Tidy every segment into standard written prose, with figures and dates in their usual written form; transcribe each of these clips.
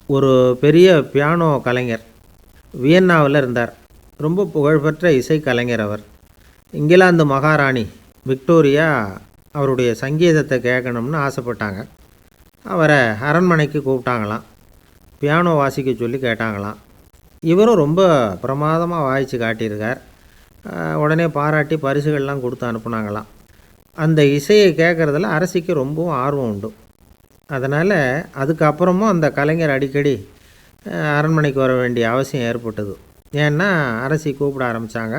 ஒரு பெரிய பியானோ கலைஞர் வியன்னாவில் இருந்தார். ரொம்ப புகழ்பெற்ற இசை கலைஞர் அவர். இங்கிலாந்து மகாராணி விக்டோரியா அவருடைய சங்கீதத்தை கேட்கணும்னு ஆசைப்பட்டாங்க. அவரை அரண்மனைக்கு கூப்பிட்டாங்களாம். பியானோ வாசிக்க சொல்லி கேட்டாங்களாம். இவரும் ரொம்ப பிரமாதமாக வாய்ச்சி காட்டியிருக்கார். உடனே பாராட்டி பரிசுகள்லாம் கொடுத்து அனுப்புனாங்களாம். அந்த இசையை கேட்குறதுல அரசிக்கு ரொம்பவும் ஆர்வம் உண்டு. அதனால் அதுக்கப்புறமும் அந்த கலைஞர் அடிக்கடி அரண்மனைக்கு வர வேண்டிய அவசியம் ஏற்பட்டது. ஏன்னா அரசி கூப்பிட ஆரம்பித்தாங்க.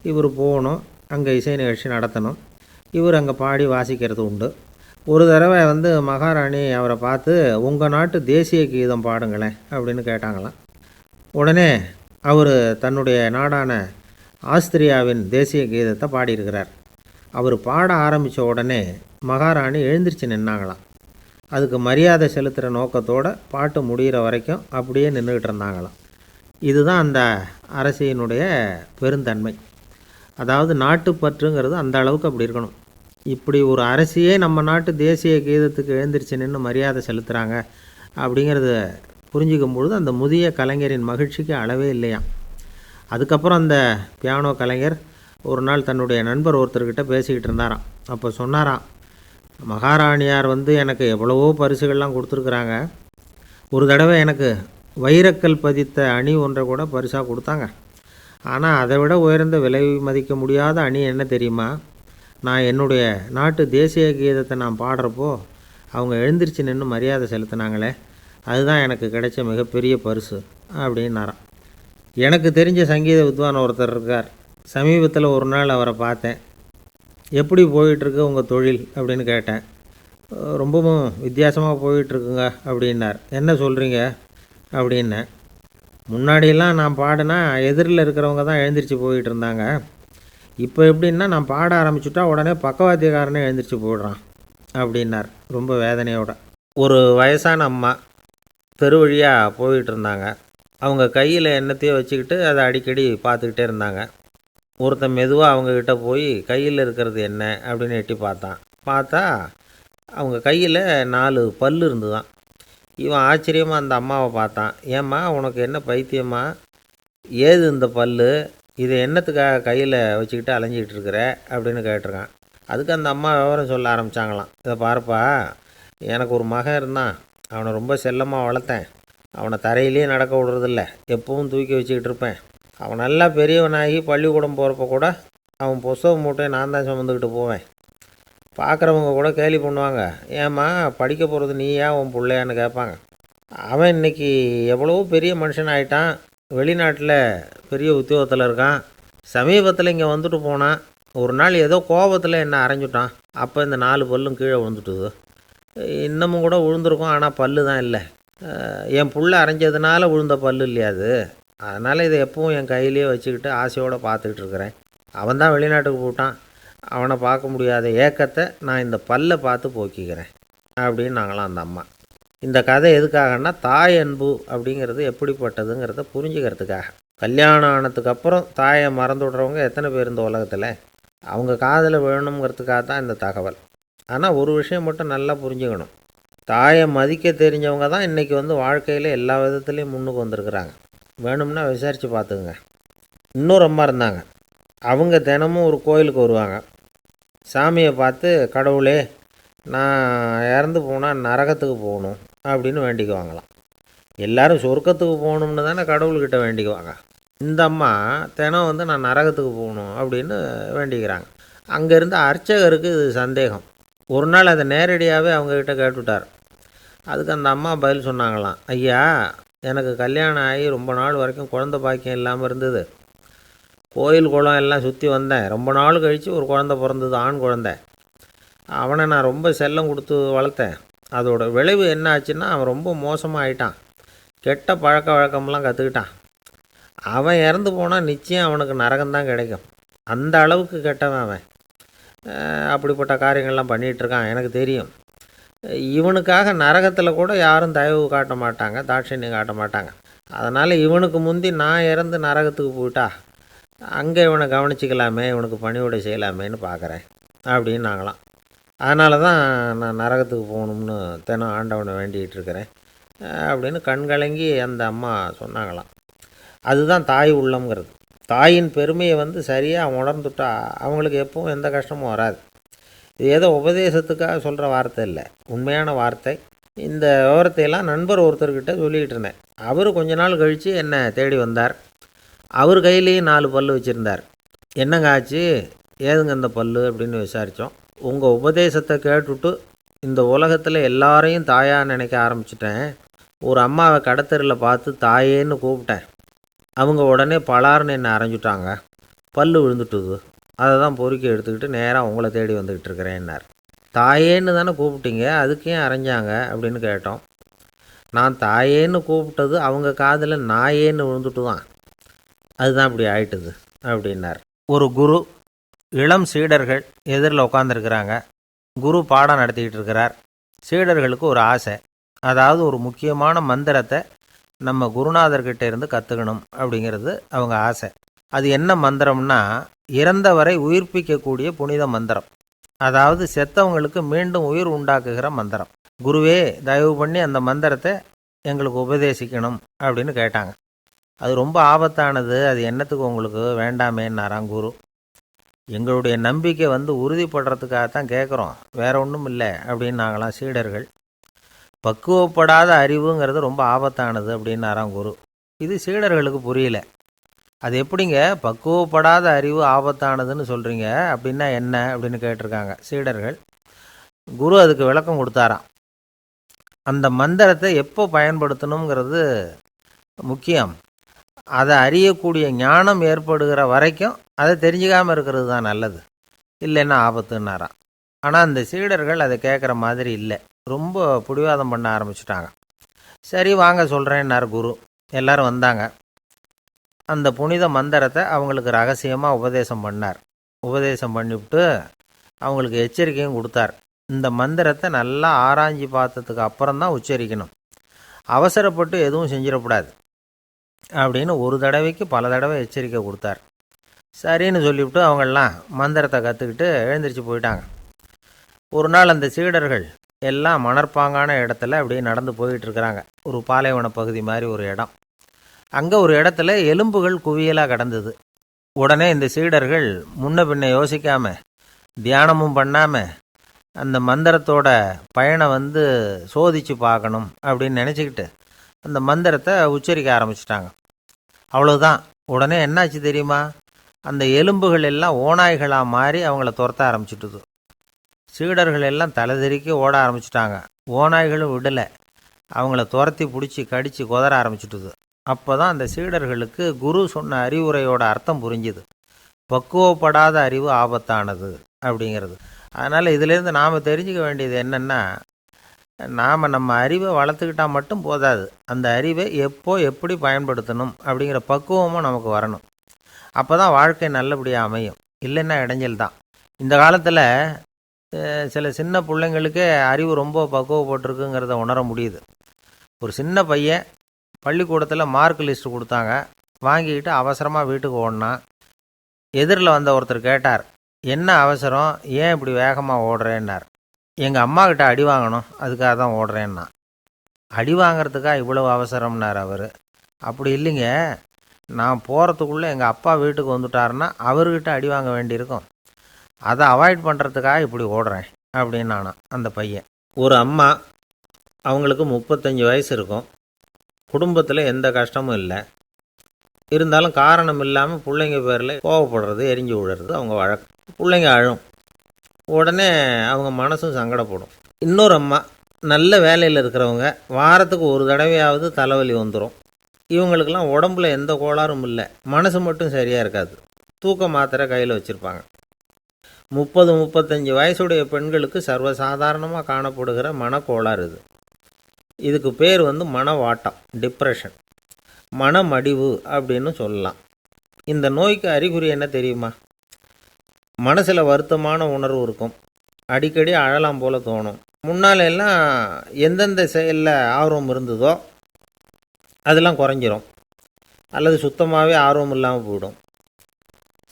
இவர் போகணும், அங்கே இசை நிகழ்ச்சி நடத்தணும். இவர் அங்கே பாடி வாசிக்கிறது உண்டு. ஒரு தடவை மகாராணி அவரை பார்த்து, உங்கள் நாட்டு தேசிய கீதம் பாடுங்களேன் அப்படின்னு கேட்டாங்களாம். உடனே அவர் தன்னுடைய நாடான ஆஸ்திரியாவின் தேசிய கீதத்தை பாடியிருக்கிறார். அவர் பாட ஆரம்பித்த உடனே மகாராணி எழுந்திரிச்சு நின்னாங்களாம். அதுக்கு மரியாதை செலுத்துகிற நோக்கத்தோடு பாட்டு முடிகிற வரைக்கும் அப்படியே நின்றுக்கிட்டு இருந்தாங்களாம். இதுதான் அந்த அரசியினுடைய பெருந்தன்மை. அதாவது நாட்டுப்பற்றுங்கிறது அந்த அளவுக்கு அப்படி இருக்கணும். இப்படி ஒரு அரசியே நம்ம நாட்டு தேசிய கீதத்துக்கு எழுந்திரிச்சு நின்று மரியாதை செலுத்துகிறாங்க அப்படிங்கிறத புரிஞ்சிக்கும் பொழுது அந்த முதிய கலைஞரின் மகிழ்ச்சிக்கு அளவே இல்லையாம். அதுக்கப்புறம் அந்த பியானோ கலைஞர் ஒரு நாள் தன்னுடைய நண்பர் ஒருத்தர்கிட்ட பேசிக்கிட்டு இருந்தாராம். அப்போ சொன்னாராம், மகாராணியார் எனக்கு எவ்வளவோ பரிசுகள்லாம் கொடுத்துருக்குறாங்க. ஒரு தடவை எனக்கு வைரக்கல் பதித்த அணி ஒன்றை கூட பரிசாக கொடுத்தாங்க. ஆனால் அதை விட உயர்ந்த விலை மதிக்க முடியாத அணி என்ன தெரியுமா? நான் என்னுடைய நாட்டு தேசிய கீதத்தை நான் பாடுறப்போ அவங்க எழுந்திரிச்சு நின்று மரியாதை செலுத்தினாங்களே, அதுதான் எனக்கு கிடைச்ச மிகப்பெரிய பரிசு அப்படின்னாராம். எனக்கு தெரிஞ்ச சங்கீத வித்வான் ஒருத்தர் இருக்கார். சமீபத்தில் ஒரு நாள் அவரை பார்த்தேன். எப்படி போயிட்டுருக்கு உங்கள் தொழில் அப்படின்னு கேட்டேன். ரொம்பவும் வித்தியாசமாக போயிட்டுருக்குங்க அப்படின்னார். என்ன சொல்கிறீங்க அப்படின்னேன். முன்னாடியெல்லாம் நான் பாடினா எதிரில் இருக்கிறவங்க தான் எழுந்திரிச்சு போயிட்டு இருந்தாங்க. இப்போ எப்படின்னா நான் பாட ஆரம்பிச்சுட்டா உடனே பக்கவாத்தியக்காரனே எழுந்திரிச்சு போயிடுறான் அப்படின்னார் ரொம்ப வேதனையோட. ஒரு வயசான அம்மா தெரு வழியாக போயிட்டு இருந்தாங்க. அவங்க கையில் எண்ணத்தையோ வச்சுக்கிட்டு அதை அடிக்கடி பார்த்துக்கிட்டே இருந்தாங்க. ஒருத்தன் மெதுவாக அவங்கக்கிட்ட போய் கையில் இருக்கிறது என்ன அப்படின்னு எட்டி பார்த்தா அவங்க கையில் 4 பல் இருந்துதான். இவன் ஆச்சரியமாக அந்த அம்மாவை பார்த்தான். ஏம்மா உனக்கு என்ன பைத்தியமா, ஏது இந்த பல், இதை என்னத்துக்காக கையில் வச்சுக்கிட்டு அலைஞ்சிக்கிட்டு இருக்கிற அப்படின்னு கேட்டிருக்கான். அதுக்கு அந்த அம்மா விவரம் சொல்ல ஆரம்பித்தாங்களாம். இதை பாருப்பா, எனக்கு ஒரு மகன் இருந்தான். அவனை ரொம்ப செல்லமாக வளர்த்தேன். அவனை தரையிலே நடக்க விடுறதில்ல, எப்பவும் தூக்கி வச்சுக்கிட்டு இருப்பேன். அவன் நல்லா பெரியவனாகி பள்ளிக்கூடம் போகிறப்ப கூட அவன் புஸ்தக மூட்டையை நான் தான் சுமந்துக்கிட்டு போவேன். பார்க்குறவங்க கூட கேலி பண்ணுவாங்க, ஏம்மா படிக்க போகிறது நீயா உன் பிள்ளையான்னு கேட்பாங்க. அவன் இன்றைக்கி எவ்வளவோ பெரிய மனுஷன் ஆகிட்டான். வெளிநாட்டில் பெரிய உத்தியோகத்தில் இருக்கான். சமீபத்தில் இங்கே வந்துட்டு போனான். ஒரு நாள் ஏதோ கோபத்தில் என்னை அரைஞ்சுட்டான். அப்போ இந்த 4 பல்லும் கீழே விழுந்துட்டுது. இன்னமும் கூட விழுந்திருக்கும், ஆனால் பல்லு தான் இல்லை. என் புள்ள அரைஞ்சதுனால விழுந்த பல்லு இல்லையா அது. அதனால் இதை எப்பவும் என் கையிலே வச்சுக்கிட்டு ஆசையோடு பார்த்துக்கிட்டு இருக்கிறேன். அவன் தான் வெளிநாட்டுக்கு போட்டான். அவனை பார்க்க முடியாத ஏக்கத்தை நான் இந்த பல்லை பார்த்து போக்கிக்கிறேன் அப்படின்னு நாங்களாம் அந்த அம்மா. இந்த கதை எதுக்காகன்னா, தாய் அன்பு அப்படிங்கிறது எப்படிப்பட்டதுங்கிறத புரிஞ்சுக்கிறதுக்காக. கல்யாணம் ஆனதுக்கப்புறம் தாயை மறந்து விடுறவங்க எத்தனை பேர் இந்த உலகத்தில்? அவங்க காதில் வேணுங்கிறதுக்காக தான் இந்த தகவல். ஆனால் ஒரு விஷயம் மட்டும் நல்லா புரிஞ்சுக்கணும், தாயை மதிக்க தெரிஞ்சவங்க தான் இன்றைக்கி வாழ்க்கையில் எல்லா விதத்துலேயும் முன்னுக்கு வந்திருக்கிறாங்க. வேணும்னா விசாரித்து பார்த்துக்குங்க. இன்னொரு அம்மா இருந்தாங்க. அவங்க தினமும் ஒரு கோயிலுக்கு வருவாங்க. சாமியை பார்த்து, கடவுளே நான் இறந்து போனால் நரகத்துக்கு போகணும் அப்படின்னு வேண்டிக்குவாங்களாம். எல்லோரும் சொர்க்கத்துக்கு போகணும்னு தானே கடவுள்கிட்ட வேண்டிக்குவாங்க. இந்த அம்மா தினம் நான் நரகத்துக்கு போகணும் அப்படின்னு வேண்டிக்கிறாங்க. அங்கே இருந்த அர்ச்சகருக்கு இது சந்தேகம். ஒரு நாள் அதை நேரடியாகவே அவங்கக்கிட்ட கேட்டுவிட்டார். அதுக்கு அந்த அம்மா பதில் சொன்னாங்களாம், ஐயா, எனக்கு கல்யாணம் ஆகி ரொம்ப நாள் வரைக்கும் குழந்த பாக்கியம் இல்லாமல் இருந்தது. கோயில் குளம் எல்லாம் சுற்றி வந்தேன். ரொம்ப நாள் கழித்து ஒரு குழந்த பிறந்தது, ஆண் குழந்தை. அவனை நான் ரொம்ப செல்லம் கொடுத்து வளர்த்தேன். அதோட விளைவு என்ன ஆச்சுன்னா, அவன் ரொம்ப மோசமாக ஆகிட்டான். கெட்ட பழக்க வழக்கம்லாம் கற்றுக்கிட்டான். அவன் இறந்து போனால் நிச்சயம் அவனுக்கு நரகம்தான் கிடைக்கும். அந்த அளவுக்கு கெட்டவன் அவன். அப்படிப்பட்ட காரியங்கள்லாம் பண்ணிகிட்ருக்கான், எனக்கு தெரியும். இவனுக்காக நரகத்தில் கூட யாரும் தயவு காட்ட மாட்டாங்க, தாட்சண்யம் காட்ட மாட்டாங்க. அதனால் இவனுக்கு முந்தி நான் இறந்து நரகத்துக்கு போயிட்டா அங்கே இவனை கவனிச்சிக்கலாமே, இவனுக்கு பணிவிடை செய்யலாமேன்னு பார்க்குறேன் அப்படின்னு நாங்களாம். அதனால தான் நான் நரகத்துக்கு போகணும்னு தினம் ஆண்டவனை வேண்டிகிட்டு இருக்கிறேன் அப்படின்னு கண்கலங்கி அந்த அம்மா சொன்னாங்களாம். அதுதான் தாய் உள்ளம்ங்கிறது. தாயின் பெருமையை வந்து சரியாக உணர்ந்துட்டா அவங்களுக்கு எப்பவும் எந்த கஷ்டமும் வராது. இது ஏதோ உபதேசத்துக்காக சொல்கிற வார்த்தை இல்லை, உண்மையான வார்த்தை. இந்த விவரத்தையெல்லாம் நண்பர் ஒருத்தர்கிட்ட சொல்லிக்கிட்டு இருந்தேன். அவர் கொஞ்ச நாள் கழித்து என்னை தேடி வந்தார். அவர் கையிலேயும் 4 பல் வச்சுருந்தார். என்னங்க ஆச்சு, ஏதுங்க இந்த பல் அப்படின்னு விசாரித்தோம். உங்கள் உபதேசத்தை கேட்டுவிட்டு இந்த உலகத்தில் எல்லாரையும் தாயாக நினைக்க ஆரம்பிச்சிட்டேன். ஒரு அம்மாவை கடத்தெருவில் பார்த்து தாயேன்னு கூப்பிட்டேன். அவங்க உடனே பலார்னு என்னை அரைஞ்சிட்டாங்க. பல் விழுந்துட்டுது. அதை தான் பொறுக்கி எடுத்துக்கிட்டு நேராக உங்களை தேடி வந்துக்கிட்டு இருக்கிறேன்னார். தாயேன்னு தானே கூப்பிட்டீங்க, அதுக்கு ஏன் அரைஞ்சாங்க அப்படின்னு கேட்டோம். நான் தாயேன்னு கூப்பிட்டது அவங்க காதில் நாயேன்னு விழுந்துட்டு தான், அதுதான் இப்படி ஆயிட்டுது அப்படின்னார். ஒரு குரு, இளம் சீடர்கள் எதிரில் உட்காந்துருக்கிறாங்க. குரு பாடம் நடத்திக்கிட்டு இருக்கிறார். சீடர்களுக்கு ஒரு ஆசை, அதாவது ஒரு முக்கியமான மந்திரத்தை நம்ம குருநாதர்கிட்ட இருந்து கற்றுக்கணும் அப்படிங்கிறது அவங்க ஆசை. அது என்ன மந்திரம்னா, இறந்தவரை உயிர்ப்பிக்கக்கூடிய புனித மந்திரம். அதாவது செத்தவங்களுக்கு மீண்டும் உயிர் உண்டாக்குகிற மந்திரம். குருவே, தயவு பண்ணி அந்த மந்திரத்தை எங்களுக்கு உபதேசிக்கணும் அப்படின்னு கேட்டாங்க. அது ரொம்ப ஆபத்தானது, அது என்னத்துக்கு உங்களுக்கு வேண்டாமேன்னாராம் குரு. எங்களுடைய நம்பிக்கை வந்து உறுதிப்படுறதுக்காகத்தான் கேட்குறோம், வேற ஒன்றும் இல்லை அப்படின்னாங்களாம் சீடர்கள். பக்குவப்படாத அறிவுங்கிறது ரொம்ப ஆபத்தானது அப்படின்னாராம் குரு. இது சீடர்களுக்கு புரியல. அது எப்படிங்க பக்குவப்படாத அறிவு ஆபத்தானதுன்னு சொல்கிறீங்க, அப்படின்னா என்ன அப்படின்னு கேட்டிருக்காங்க சீடர்கள். குரு அதுக்கு விளக்கம் கொடுத்தாராம். அந்த மந்திரத்தை எப்போ பயன்படுத்தணுங்கிறது முக்கியம். அதை அறியக்கூடிய ஞானம் ஏற்படுகிற வரைக்கும் அதை தெரிஞ்சுக்காமல் இருக்கிறது தான் நல்லது, இல்லைன்னா ஆபத்துன்னாராம். ஆனால் அந்த சீடர்கள் அதை கேட்குற மாதிரி இல்லை, ரொம்ப பிடிவாதம் பண்ண ஆரம்பிச்சிட்டாங்க. சரி வாங்க சொல்கிறேன்னார் குரு. எல்லாரும் வந்தாங்க. அந்த புனித மந்திரத்தை அவங்களுக்கு ரகசியமாக உபதேசம் பண்ணார். உபதேசம் பண்ணிவிட்டு அவங்களுக்கு எச்சரிக்கையும் கொடுத்தார். இந்த மந்திரத்தை நல்லா ஆராய்ச்சி பார்த்ததுக்கு அப்புறம்தான் உச்சரிக்கணும், அவசரப்பட்டு எதுவும் செஞ்சிடக்கூடாது அப்படின்னு ஒரு தடவைக்கு பல தடவை எச்சரிக்கை கொடுத்தார். சரின்னு சொல்லிவிட்டு அவங்கெல்லாம் மந்திரத்தை கற்றுக்கிட்டு எழுந்திரிச்சு போயிட்டாங்க. ஒரு நாள் அந்த சீடர்கள் எல்லாம் மணற்பாங்கான இடத்துல அப்படியே நடந்து போயிட்டுருக்கிறாங்க. ஒரு பாலைவன பகுதி மாதிரி ஒரு இடம். அங்கே ஒரு இடத்துல எலும்புகள் குவியலாக கிடந்தது. உடனே இந்த சீடர்கள் முன்ன பின்ன யோசிக்காமல், தியானமும் பண்ணாமல், அந்த மந்திரத்தோட பயனை வந்து சோதித்து பார்க்கணும் அப்படின்னு நினச்சிக்கிட்டு அந்த மந்திரத்தை உச்சரிக்க ஆரம்பிச்சிட்டாங்க. அவ்வளோதான். உடனே என்னாச்சு தெரியுமா, அந்த எலும்புகள் எல்லாம் ஓநாய்களாக மாறி அவங்கள துரத்த ஆரம்பிச்சுட்டுது. சீடர்கள் எல்லாம் தலைதெறிக்க ஓட ஆரம்பிச்சிட்டாங்க. ஓநாய்களும் விடலை, அவங்கள துரத்தி பிடிச்சி கடித்து கொதற ஆரம்பிச்சுட்டுது. அப்போ தான் அந்த சீடர்களுக்கு குரு சொன்ன அறிவுரையோட அர்த்தம் புரிஞ்சுது. பக்குவப்படாத அறிவு ஆபத்தானது அப்படிங்கிறது. அதனால் இதிலேருந்து நாம் தெரிஞ்சுக்க வேண்டியது என்னென்னா, நாம் நம்ம அறிவை வளர்த்துக்கிட்டால் மட்டும் போதாது, அந்த அறிவை எப்போ எப்படி பயன்படுத்தணும் அப்படிங்கிற பக்குவமும் நமக்கு வரணும். அப்போ தான் வாழ்க்கை நல்லபடியாக அமையும், இல்லைன்னா இடைஞ்சல் தான். இந்த காலத்தில் சில சின்ன பிள்ளைங்களுக்கே அறிவு ரொம்ப பக்குவப்பட்டிருக்குங்கிறத உணர முடியுது. ஒரு சின்ன பையன் பள்ளிக்கூடத்தில் மார்க் லிஸ்ட்டு கொடுத்தாங்க, வாங்கிக்கிட்டு அவசரமாக வீட்டுக்கு ஓடினான். எதிரில் வந்த ஒருத்தர் கேட்டார், என்ன அவசரம், ஏன் இப்படி வேகமாக ஓடுறேன்னார். எங்கள் அம்மா கிட்ட அடி வாங்கணும், அதுக்காக தான் ஓடுறேன்னா. அடி வாங்கிறதுக்கா இவ்வளவு அவசரம்னார் அவர். அப்படி இல்லைங்க, நான் போகிறதுக்குள்ளே எங்கள் அப்பா வீட்டுக்கு வந்துட்டாருன்னா அவர்கிட்ட அடி வாங்க வேண்டியிருக்கும், அதை அவாய்ட் பண்ணுறதுக்காக இப்படி ஓடுறேன் அப்படின்னு நானா அந்த பையன். ஒரு அம்மா, அவங்களுக்கு 35 வயசு இருக்கும். குடும்பத்தில் எந்த கஷ்டமும் இல்லை. இருந்தாலும் காரணம் இல்லாமல் பிள்ளைங்க பேரில் கோவப்படுறது, எரிஞ்சு விழுறது அவங்க வழக்கம். பிள்ளைங்க அழும், உடனே அவங்க மனசும் சங்கடப்படும். இன்னொரு அம்மா, நல்ல வேலையில் இருக்கிறவங்க, வாரத்துக்கு ஒரு தடவையாவது தலைவலி வந்துடும். இவங்களுக்கெல்லாம் உடம்புல எந்த கோளாறும் இல்லை, மனசு மட்டும் சரியாக இருக்காது. தூக்க மாத்திரை கையில் வச்சுருப்பாங்க. 30-35 வயசுடைய பெண்களுக்கு சர்வசாதாரணமாக காணப்படுகிற மனக்கோளாறு இது. இதுக்கு பேர் வந்து மனவாட்டம், டிப்ரெஷன், மனமடிவு அப்படின்னு சொல்லலாம். இந்த நோய்க்கு அறிகுறி என்ன தெரியுமா? மனசில் வருத்தமான உணர்வு இருக்கும், அடிக்கடி அழலாம் போல் தோணும். முன்னால் எல்லாம் எந்தெந்த செயலில் ஆர்வம் இருந்ததோ அதெல்லாம் குறைஞ்சிரும், அல்லது சுத்தமாகவே ஆர்வம் இல்லாமல் போயிடும்.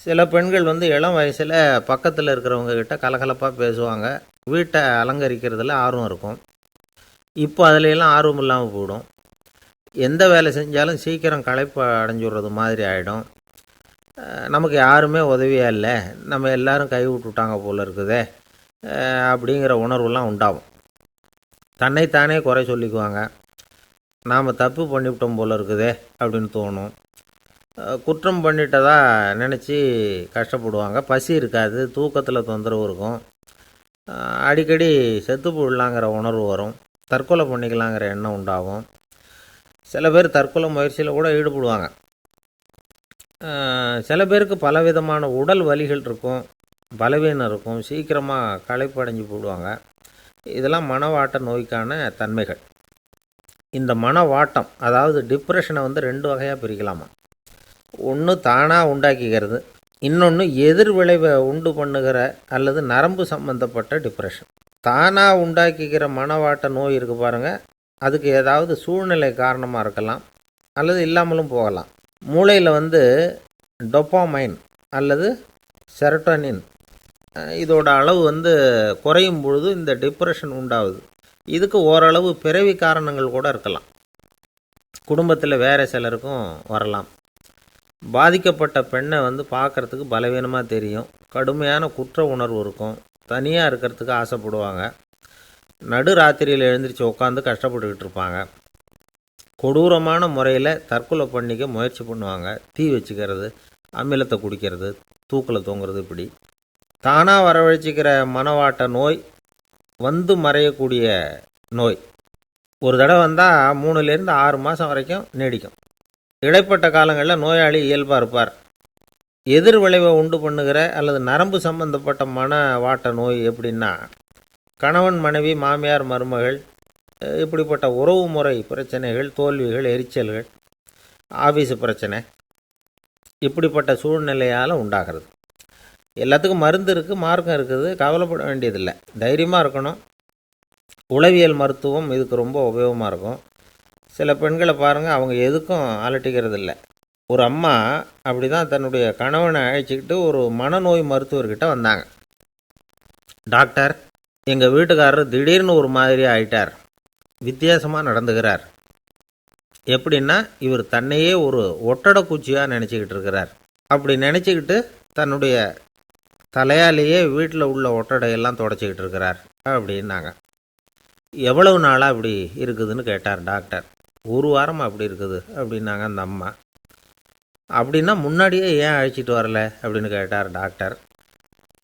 சில பெண்கள் வந்து இளம் வயசில் பக்கத்தில் இருக்கிறவங்க கிட்ட கலகலப்பாக பேசுவாங்க, வீட்டை அலங்கரிக்கிறதுல ஆர்வம் இருக்கும். இப்போ அதிலெல்லாம் ஆர்வம் இல்லாமல் போயிடும். எந்த வேலை செஞ்சாலும் சீக்கிரம் களைப்பு அடைஞ்சுடுறது மாதிரி ஆகிடும். நமக்கு யாருமே உதவியாக இல்லை, நம்ம எல்லாரும் கை விட்டுட்டாங்க போல இருக்குதே அப்படிங்கிற உணர்வுலாம் உண்டாகும். தன்னைத்தானே குறை சொல்லிக்குவாங்க. நாம் தப்பு பண்ணிவிட்டோம் போல இருக்குதே அப்படின்னு தோணும். குற்றம் பண்ணிட்டதா நினச்சி கஷ்டப்படுவாங்க. பசி இருக்காது, தூக்கத்தில் தொந்தரவு இருக்கும். அடிக்கடி செத்து போடலாங்கிற உணர்வு வரும். தற்கொலை பண்ணிக்கலாங்கிற எண்ணம் உண்டாகும். சில பேர் தற்கொலை முயற்சியில் கூட ஈடுபடுவாங்க. சில பேருக்கு பலவிதமான உடல் வலிகள் இருக்கும், பலவீனம் இருக்கும், சீக்கிரமாக களைப்படைஞ்சு போடுவாங்க. இதெல்லாம் மனவாட்ட நோய்க்கான தன்மைகள். இந்த மனவாட்டம், அதாவது டிப்ரெஷனை 2 வகையாக பிரிக்கலாமா. ஒன்று தானாக உண்டாக்கிக்கிறது, இன்னொன்று எதிர் விளைவை உண்டு பண்ணுகிற அல்லது நரம்பு சம்பந்தப்பட்ட டிப்ரெஷன். தானாக உண்டாக்கிக்கிற மனவாட்ட நோய் இருக்குது பாருங்கள், அதுக்கு ஏதாவது சூழ்நிலை காரணமாக இருக்கலாம் அல்லது இல்லாமலும் போகலாம். மூளையில் டொப்பாமைன் அல்லது செரட்டோனின் இதோட அளவு குறையும் பொழுது இந்த டிப்ரெஷன் உண்டாகுது. இதுக்கு ஓரளவு பிறவி காரணங்கள் கூட இருக்கலாம். குடும்பத்தில் வேறு சிலருக்கும் வரலாம். பாதிக்கப்பட்ட பெண்ணை பார்க்குறதுக்கு பலவீனமாக தெரியும், கடுமையான குற்ற உணர்வு இருக்கும், தனியாக இருக்கிறதுக்கு ஆசைப்படுவாங்க, நடு ராத்திரியில் எழுந்திரிச்சு உட்காந்து கஷ்டப்பட்டுக்கிட்டு இருப்பாங்க, கொடூரமான முறையில் தற்கொலை பண்ணிக்க முயற்சி பண்ணுவாங்க, தீ வச்சுக்கிறது, அமிலத்தை குடிக்கிறது, தூக்கில் தொங்குறது. இப்படி தானாக வரவழைச்சிக்கிற மனவாட்ட நோய் மறையக்கூடிய நோய். ஒரு தடவை வந்தால் 3லேருந்து 6 மாதம் வரைக்கும் நீடிக்கும். இடைப்பட்ட காலங்களில் நோயாளி இயல்பாக இருப்பார். எதிர் விளைவை உண்டு பண்ணுகிற அல்லது நரம்பு சம்பந்தப்பட்ட மனவாட்ட நோய் எப்படின்னா, கணவன் மனைவி, மாமியார் மருமகள், இப்படிப்பட்ட உறவு முறை பிரச்சனைகள், தோல்விகள், எரிச்சல்கள், ஆஃபீஸு பிரச்சனை, இப்படிப்பட்ட சூழ்நிலையால் உண்டாகிறது. எல்லாத்துக்கும் மருந்து இருக்குது, மார்க்கம் இருக்குது, கவலைப்பட வேண்டியதில்லை, தைரியமாக இருக்கணும். உளவியல் மருத்துவம் இதுக்கு ரொம்ப உபயோகமாக இருக்கும். சில பெண்களை பாருங்கள், அவங்க எதுக்கும் அலட்டிக்கிறது இல்லை. ஒரு அம்மா அப்படி தான் தன்னுடைய கணவனை அழைச்சிக்கிட்டு ஒரு மனநோய் மருத்துவர்கிட்ட வந்தாங்க. டாக்டர், எங்கள் வீட்டுக்காரர் திடீர்னு ஒரு மாதிரி ஆயிட்டார், வித்தியாசமாக நடந்துக்கிறார். எப்படின்னா, இவர் தன்னையே ஒரு ஒட்டடை பூச்சியாக நினச்சிக்கிட்டு இருக்கிறார். அப்படி நினச்சிக்கிட்டு தன்னுடைய தலையாலேயே வீட்டில் உள்ள ஒட்டடையெல்லாம் தொடச்சிக்கிட்டு இருக்கிறார் அப்படின்னாங்க. எவ்வளவு நாளாக அப்படி இருக்குதுன்னு கேட்டார் டாக்டர். 1 வாரமாக அப்படி இருக்குது அப்படின்னாங்க அந்த அம்மா. அப்படின்னா முன்னாடியே ஏன் அழைச்சிட்டு வரல அப்படின்னு கேட்டார் டாக்டர்.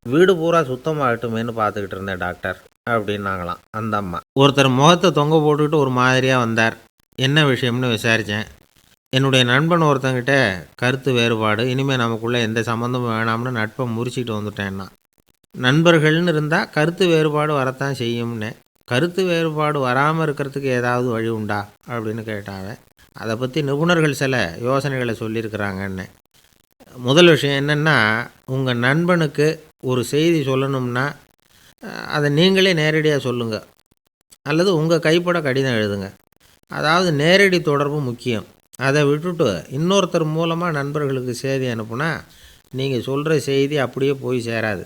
வீடு பூரா சுத்தமாகட்டுமேனு பார்த்துக்கிட்டு இருந்தேன் டாக்டர் அப்படின்னாங்களாம் அந்த அம்மா. ஒருத்தர் முகத்தை தொங்க போட்டுக்கிட்டு ஒரு மாதிரியாக வந்தார். என்ன விஷயம்னு விசாரித்தேன். என்னுடைய நண்பன் ஒருத்தங்கிட்ட கருத்து வேறுபாடு, இனிமேல் நமக்குள்ளே எந்த சம்மந்தமும் வேணாம்னு நட்பை முறிச்சிட்டு வந்துட்டேன்னா. நண்பர்கள்னு இருந்தால் கருத்து வேறுபாடு வரத்தான் செய்யும்னு. கருத்து வேறுபாடு வராமல் இருக்கிறதுக்கு ஏதாவது வழி உண்டா அப்படின்னு கேட்டாங்க. அதை பற்றி நிபுணர்கள் சில யோசனைகளை சொல்லியிருக்கிறாங்கன்னு. முதல் விஷயம் என்னென்னா, உங்கள் நண்பனுக்கு ஒரு செய்தி சொல்லணும்னா அதை நீங்களே நேரடியாக சொல்லுங்கள், அல்லது உங்கள் கைப்பட கடிதம் எழுதுங்க. அதாவது நேரடி தொடர்பு முக்கியம். அதை விட்டுட்டு இன்னொருத்தர் மூலமாக நண்பர்களுக்கு செய்தி அனுப்புனா நீங்கள் சொல்கிற செய்தி அப்படியே போய் சேராது,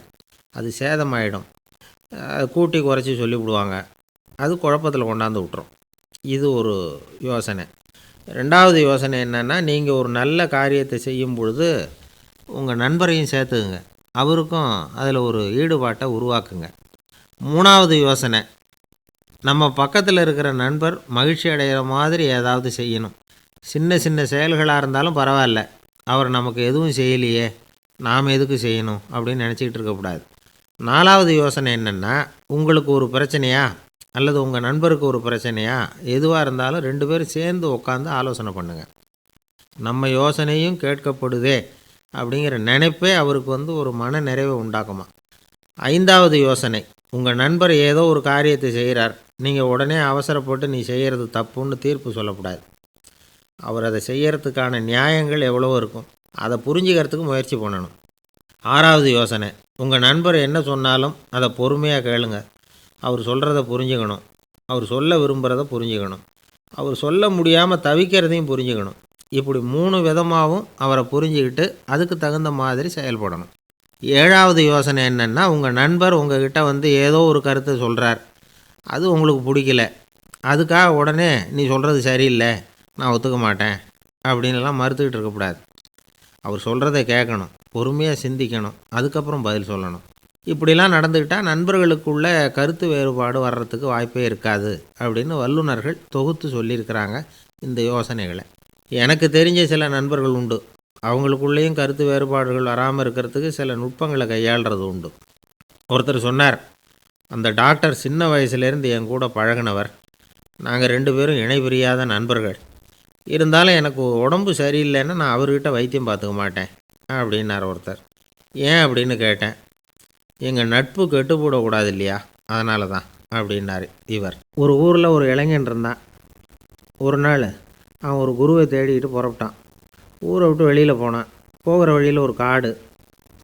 அது சேதமாயிடும். கூட்டி குறைச்சி சொல்லிவிடுவாங்க, அது குழப்பத்தில் கொண்டாந்து விட்டுரும். இது ஒரு யோசனை. 2வது யோசனை என்னென்னா, நீங்கள் ஒரு நல்ல காரியத்தை செய்யும் பொழுது உங்கள் நண்பரையும் சேர்த்துக்குங்க, அவருக்கும் அதில் ஒரு ஈடுபாட்டை உருவாக்குங்க. 3வது யோசனை, நம்ம பக்கத்தில் இருக்கிற நண்பர் மகிழ்ச்சி அடைகிற மாதிரி ஏதாவது செய்யணும். சின்ன சின்ன செயல்களாக இருந்தாலும் பரவாயில்ல, அவர் நமக்கு எதுவும் செய்யலையே, நாம் எதுக்கு செய்யணும் அப்படின்னு நினச்சிக்கிட்டு இருக்கக்கூடாது. 4வது யோசனை என்னென்னா, உங்களுக்கு ஒரு பிரச்சனையா அல்லது உங்கள் நண்பருக்கு ஒரு பிரச்சனையா, எதுவாக இருந்தாலும் 2 பேரும் சேர்ந்து உட்காந்து ஆலோசனை பண்ணுங்கள். நம்ம யோசனையும் கேட்கப்படுதே அப்படிங்கிற நினைப்பே அவருக்கு ஒரு மன நிறைவை உண்டாக்குமா. 5வது யோசனை, உங்கள் நண்பர் ஏதோ ஒரு காரியத்தை செய்கிறார், நீங்கள் உடனே அவசரப்பட்டு நீ செய்கிறது தப்புன்னு தீர்ப்பு சொல்லக்கூடாது. அவர் அதை செய்கிறதுக்கான நியாயங்கள் எவ்வளவோ இருக்கும், அதை புரிஞ்சுக்கிறதுக்கு முயற்சி பண்ணணும். 6வது யோசனை, உங்கள் நண்பர் என்ன சொன்னாலும் அதை பொறுமையாக கேளுங்க. அவர் சொல்கிறத புரிஞ்சுக்கணும், அவர் சொல்ல விரும்புகிறத புரிஞ்சுக்கணும், அவர் சொல்ல முடியாமல் தவிக்கிறதையும் புரிஞ்சுக்கணும். இப்படி 3 விதமாகவும் அவரை புரிஞ்சுக்கிட்டு அதுக்கு தகுந்த மாதிரி செயல்படணும். 7வது யோசனை என்னென்னா, உங்கள் நண்பர் உங்ககிட்ட ஏதோ ஒரு கருத்தை சொல்கிறார், அது உங்களுக்கு பிடிக்கல, அதுக்காக உடனே நீ சொல்கிறது சரியில்லை, நான் ஒத்துக்க மாட்டேன் அப்படின்லாம் மறுத்துக்கிட்டு இருக்கக்கூடாது. அவர் சொல்கிறத கேட்கணும், பொறுமையாக சிந்திக்கணும், அதுக்கப்புறம் பதில் சொல்லணும். இப்படிலாம் நடந்துக்கிட்டால் நண்பர்களுக்குள்ள கருத்து வேறுபாடு வர்றதுக்கு வாய்ப்பே இருக்காது அப்படின்னு வல்லுநர்கள் தொகுத்து சொல்லியிருக்கிறாங்க இந்த யோசனைகளை. எனக்கு தெரிஞ்ச சில நண்பர்கள் உண்டு. அவங்களுக்குள்ளேயும் கருத்து வேறுபாடுகள் வராமல் இருக்கிறதுக்கு சில நுட்பங்களை கையாளுறது உண்டு. ஒருத்தர் சொன்னார், அந்த டாக்டர் சின்ன வயசுலேருந்து என் கூட பழகினவர். நாங்கள் 2 பேரும் இணை பிரியாத நண்பர்கள். இருந்தாலும் எனக்கு உடம்பு சரியில்லைன்னா நான் அவர்கிட்ட வைத்தியம் பார்த்துக்க மாட்டேன் அப்படின்னார் ஒருத்தர். ஏன் அப்படின்னு கேட்டேன். எங்கள் நட்பு கெட்டுப்போடக்கூடாது இல்லையா, அதனால தான் அப்படின்னார் இவர். ஒரு ஊரில் ஒரு இளைஞன் இருந்தான். ஒரு நாள் அவன் ஒரு குருவை தேடிக்கிட்டு புறப்பட்டான். ஊரை விட்டு வெளியில் போனான். போகிற வழியில் ஒரு காடு.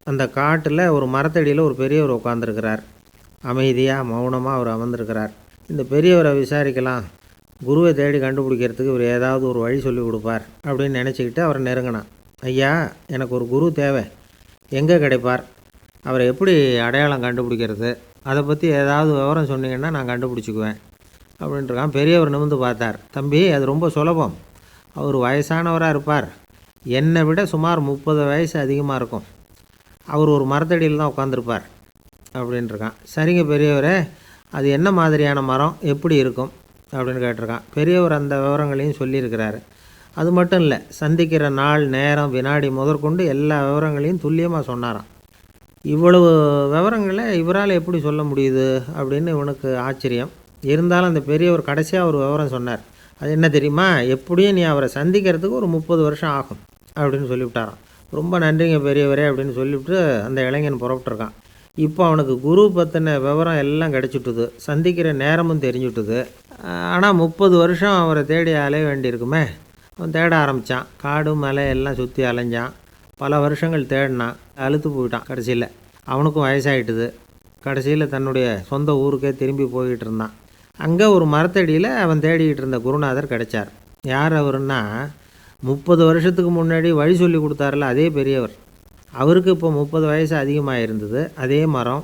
அந்த காட்டில் ஒரு மரத்தடியில் ஒரு பெரியவர் உட்காந்துருக்கிறார். அமைதியாக மௌனமாக அவர் அமர்ந்திருக்கிறார். இந்த பெரியவரை விசாரிக்கலாம், குருவை தேடி கண்டுபிடிக்கிறதுக்கு இவர் ஏதாவது ஒரு வழி சொல்லி கொடுப்பார் அப்படின்னு நினச்சிக்கிட்டு அவரை நெருங்கினான். ஐயா, எனக்கு ஒரு குரு தேவை, எங்கே கிடைப்பார், அவரை எப்படி அடையாளம் கண்டுபிடிக்கிறது, அதை பற்றி ஏதாவது விவரம் சொன்னீங்கன்னா நான் கண்டுபிடிச்சிக்குவேன் அப்படின்ட்டுருக்கான். பெரியவர் நிமிர்ந்து பார்த்தார். தம்பி, அது ரொம்ப சுலபம். அவர் வயசானவராக இருப்பார், என்னை விட சுமார் 30 வயசு அதிகமாக இருக்கும். அவர் ஒரு மரத்தடியில் தான் உட்காந்துருப்பார் அப்படின்ட்டுருக்கான். சரிங்க பெரியவரே, அது என்ன மாதிரியான மரம், எப்படி இருக்கும் அப்படின்னு கேட்டிருக்கான். பெரியவர் அந்த விவரங்களையும் சொல்லியிருக்கிறாரு. அது மட்டும் இல்லை, சந்திக்கிற நாள், நேரம், வினாடி முதற்கொண்டு எல்லா விவரங்களையும் துல்லியமாக சொன்னாராம். இவ்வளவு விவரங்களை இவரால் எப்படி சொல்ல முடியுது அப்படின்னு இவனுக்கு ஆச்சரியம். இருந்தாலும் அந்த பெரியவர் கடைசியாக ஒரு விவரம் சொன்னார். அது என்ன தெரியுமா, எப்படியும் நீ அவரை சந்திக்கிறதுக்கு ஒரு 30 வருஷம் ஆகும் அப்படின்னு சொல்லிவிட்டாராம். ரொம்ப நன்றிங்க பெரியவரே அப்படின்னு சொல்லிவிட்டு அந்த இளைஞன் புறப்பட்டுருக்கான். இப்போ அவனுக்கு குரு பற்றின விவரம் எல்லாம் கிடச்சிட்டுது, சந்திக்கிற நேரமும் தெரிஞ்சுட்டுது. ஆனால் 30 வருஷம் அவரை தேடி அலைய வேண்டியிருக்குமே. அவன் தேட ஆரம்பித்தான். காடு மலை எல்லாம் சுற்றி அலைஞ்சான். பல வருஷங்கள் தேடினான், அழுத்து போயிட்டான். கடைசியில் அவனுக்கும் வயசாகிட்டுது. கடைசியில் தன்னுடைய சொந்த ஊருக்கே திரும்பி போய்கிட்டு இருந்தான். அங்கே ஒரு மரத்தடியில் அவன் தேடிக்கிட்டு இருந்த குருநாதர் கிடைச்சார். யார் அவருன்னா, 30 வருஷத்துக்கு முன்னாடி வழி சொல்லி கொடுத்தாருல அதே பெரியவர். அவருக்கு இப்போ 30 வயசு அதிகமாக இருந்தது. அதே மரம்,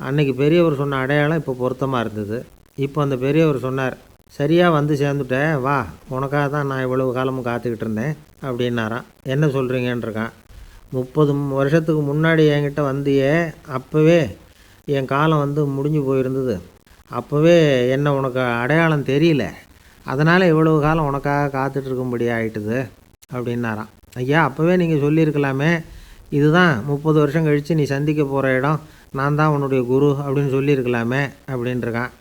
அன்னைக்கு பெரியவர் சொன்ன அடையாளம் இப்போ பொருத்தமாக இருந்தது. இப்போ அந்த பெரியவர் சொன்னார், சரியாக வந்து சேர்ந்துட்டேன், வா, உனக்காக தான் நான் இவ்வளவு காலமும் காத்துக்கிட்டு இருந்தேன் அப்படின்னாராம். என்ன சொல்கிறீங்கன்றிருக்கான். 30 வருஷத்துக்கு முன்னாடி என்கிட்ட வந்தியே, அப்போவே என் காலம் வந்து முடிஞ்சு போயிருந்தது. அப்போவே என்ன உனக்கு அடையாளம் தெரியல, அதனால் இவ்வளவு காலம் உனக்காக காத்துட்ருக்கும்படி ஆகிட்டுது அப்படின்னாராம். ஐயா, அப்போவே நீங்கள் சொல்லியிருக்கலாமே, இதுதான் 30 வருஷம் கழித்து நீ சந்திக்க போகிற இடம், நான் தான் உன்னுடைய குரு அப்படின்னு சொல்லியிருக்கலாமே அப்படின்ட்டுருக்கான்.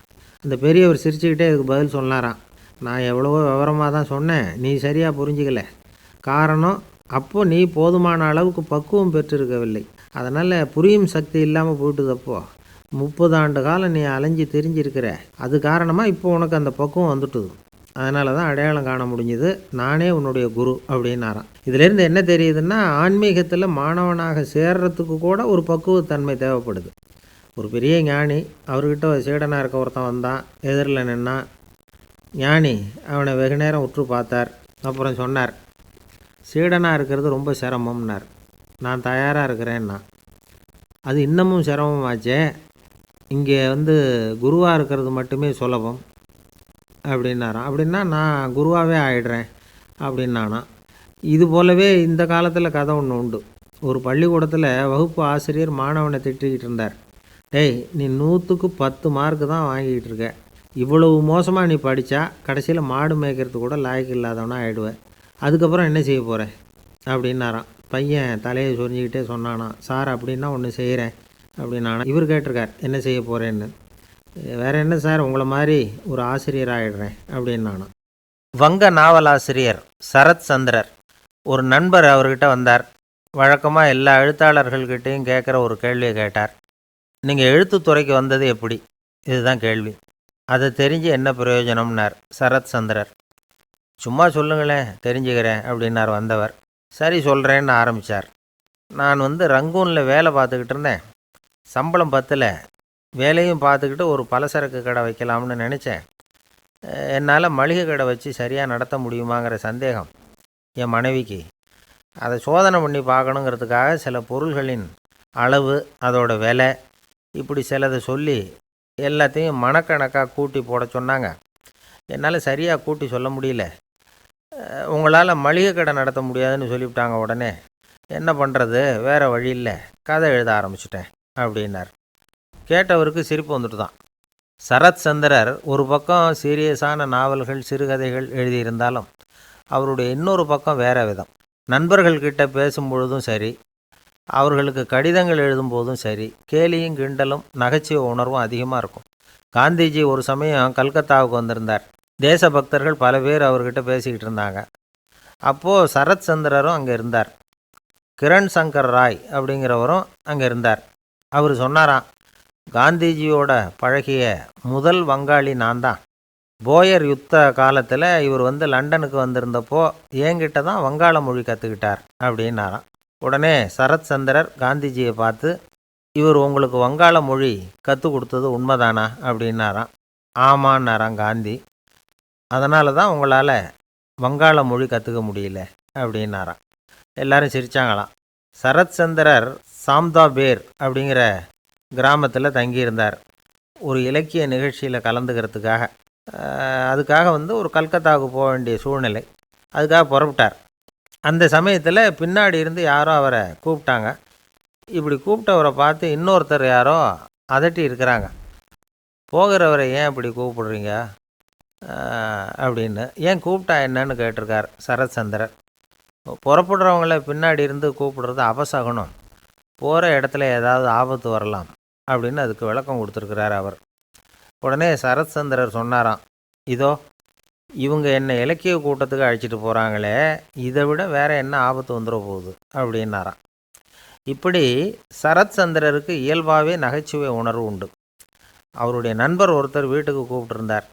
அந்த பெரியவர் சிரிச்சுக்கிட்டே இதுக்கு பதில் சொன்னாராம். நான் எவ்வளவோ விவரமாக தான் சொன்னேன், நீ சரியாக புரிஞ்சிக்கல. காரணம், அப்போது நீ போதுமான அளவுக்கு பக்குவம் பெற்றிருக்கவில்லை. அதனால் புரியும் சக்தி இல்லாமல் போயிட்டுது. அப்போது 30 ஆண்டு காலம் நீ அலைஞ்சி தெரிஞ்சிருக்கிற, அது காரணமாக இப்போ உனக்கு அந்த பக்குவம் வந்துட்டுது. அதனால தான் அடையாளம் காண முடிஞ்சுது, நானே உன்னுடைய குரு அப்படின்னாராம். இதிலேருந்து என்ன தெரியுதுன்னா, ஆன்மீகத்தில் மாணவனாக சேர்றதுக்கு கூட ஒரு பக்குவத்தன்மை தேவைப்படுது. ஒரு பெரிய ஞானி, அவர்கிட்ட ஒரு சீடனாக இருக்க ஒருத்தன் வந்தான், எதிரில் நின்னான். ஞானி அவனை வெகு நேரம் உற்று பார்த்தார். அப்புறம் சொன்னார், சீடனாக இருக்கிறது ரொம்ப சிரமம்னார். நான் தயாராக இருக்கிறேன்னா. அது இன்னமும் சிரமமாச்சே, இங்கே வந்து குருவாக இருக்கிறது மட்டுமே சுலபம் அப்படின்னாராம். அப்படின்னா நான் குருவாகவே ஆகிடுறேன் அப்படின்னானா. இது போலவே இந்த காலத்தில் கதை ஒன்று உண்டு. ஒரு பள்ளிக்கூடத்தில் வகுப்பு ஆசிரியர் மாணவனை திட்டிக்கிட்டு இருந்தார். டேய், நீ 100க்கு 10 மார்க்கு தான் வாங்கிக்கிட்டு இருக்க, இவ்வளவு மோசமாக நீ படித்தா கடைசியில் மாடு மேய்க்கிறது கூட லாய்க்கு இல்லாதவனா ஆகிடுவேன், அதுக்கப்புறம் என்ன செய்ய போகிற அப்படின்னாராம். பையன் தலையை சொரிஞ்சிக்கிட்டே சொன்னானா, சார் அப்படின்னா ஒன்று செய்கிறேன் அப்படின்னானா. இவர் கேட்டிருக்கார், என்ன செய்ய போகிறேன்னு. வேறு என்ன சார், உங்களை மாதிரி ஒரு ஆசிரியர் ஆகிடுறேன் அப்படின்னானா. வங்க நாவலாசிரியர் சரத் சந்திரர் ஒரு நண்பர் அவர்கிட்ட வந்தார். வழக்கமாக எல்லா எழுத்தாளர்கள்கிட்டையும் கேட்குற ஒரு கேள்வியை கேட்டார். நீங்கள் எழுத்துத்துறைக்கு வந்தது எப்படி, இதுதான் கேள்வி. அதை தெரிஞ்சு என்ன பிரயோஜனம்னார் சரத் சந்திரர். சும்மா சொல்லுங்களேன், தெரிஞ்சுக்கிறேன் அப்படின்னார் வந்தவர். சரி சொல்கிறேன்னு ஆரம்பித்தார். நான் ரங்கூனில் வேலை பார்த்துக்கிட்டு இருந்தேன். சம்பளம் பத்தல, வேலையும் பார்த்துக்கிட்டு ஒரு பலசரக்கு கடை வைக்கலாம்னு நினச்சேன். என்னால் மளிகை கடை வச்சு சரியாக நடத்த முடியுமாங்கிற சந்தேகம் என் மனைவிக்கு. அதை சோதனை பண்ணி பார்க்கணுங்கிறதுக்காக சில பொருள்களின் அளவு, அதோட விலை, இப்படி சிலதை சொல்லி எல்லாத்தையும் மனக்கணக்காக கூட்டி போட சொன்னாங்க. என்னால் சரியாக கூட்டி சொல்ல முடியல. உங்களால் மளிகை கடை நடத்த முடியாதுன்னு சொல்லிவிட்டாங்க. உடனே என்ன பண்ணுறது, வேறு வழி இல்லை, கதை எழுத ஆரம்பிச்சிட்டேன் அப்படின்னார். கேட்டவருக்கு சிரிப்பு வந்துட்டு தான். சரத் சந்திரர் ஒரு பக்கம் சீரியஸான நாவல்கள், சிறுகதைகள் எழுதியிருந்தாலும் அவருடைய இன்னொரு பக்கம் வேற விதம். நண்பர்கள்கிட்ட பேசும்பொழுதும் சரி, அவர்களுக்கு கடிதங்கள் எழுதும்போதும் சரி, கேலியும் கிண்டலும் நகைச்சுவை உணர்வும் அதிகமாக இருக்கும். காந்திஜி ஒரு சமயம் கல்கத்தாவுக்கு வந்திருந்தார். தேசபக்தர்கள் பல பேர் அவர்கிட்ட பேசிக்கிட்டு இருந்தாங்க. அப்போது சரத் சந்திரரும் அங்கே இருந்தார். கிரண் சங்கர் ராய் அப்படிங்கிறவரும் அங்கே இருந்தார். அவர் சொன்னாராம், காந்திஜியோட பழகிய முதல் வங்காளி நான் தான். போயர் யுத்த காலத்தில் இவர் லண்டனுக்கு வந்திருந்தப்போ என்கிட்ட தான் வங்காள மொழி கற்றுக்கிட்டார் அப்படின்னாராம். உடனே சரத் சந்திரர் காந்திஜியை பார்த்து, இவர் உங்களுக்கு வங்காள மொழி கற்றுக் கொடுத்தது உண்மைதானா அப்படின்னாராம். ஆமான்னாராம் காந்தி. அதனால தான் உங்களால் வங்காள மொழி கற்றுக்க முடியல அப்படின்னாராம். எல்லாரும் சிரித்தாங்களாம். சரத் சந்திரர் சாம்தாபேர் அப்படிங்கிற கிராமத்தில் தங்கியிருந்தார். ஒரு இலக்கிய நிகழ்ச்சியில் கலந்துக்கிறதுக்காக. அதுக்காக ஒரு கல்கத்தாவுக்கு போக வேண்டிய சூழ்நிலை. அதுக்காக புறப்பட்டார். அந்த சமயத்தில் பின்னாடி இருந்து யாரோ அவரை கூப்பிட்டாங்க. இப்படி கூப்பிட்டவரை பார்த்து இன்னொருத்தர் யாரோ அதட்டி இருக்கிறாங்க. போகிறவரை ஏன் இப்படி கூப்பிடுறீங்க அப்படின்னு. ஏன் கூப்பிட்டா என்னன்னு கேட்டிருக்கார் சரத் சந்திரர். புறப்படுறவங்கள பின்னாடி இருந்து கூப்பிடுறது அபசகுனம், போகிற இடத்துல ஏதாவது ஆபத்து வரலாம் அப்படின்னு அதுக்கு விளக்கம் கொடுத்துருக்கிறார் அவர். உடனே சரத் சந்திரர் சொன்னாராம், இதோ இவங்க என்னை இலக்கிய கூட்டத்துக்கு அழைச்சிட்டு போகிறாங்களே, இதை விட வேற என்ன ஆபத்து வந்துட போகுது அப்படின்னாராம். இப்படி சரத் சந்திரருக்கு இயல்பாகவே நகைச்சுவை உணர்வு உண்டு. அவருடைய நண்பர் ஒருத்தர் வீட்டுக்கு கூப்பிட்டுருந்தார்.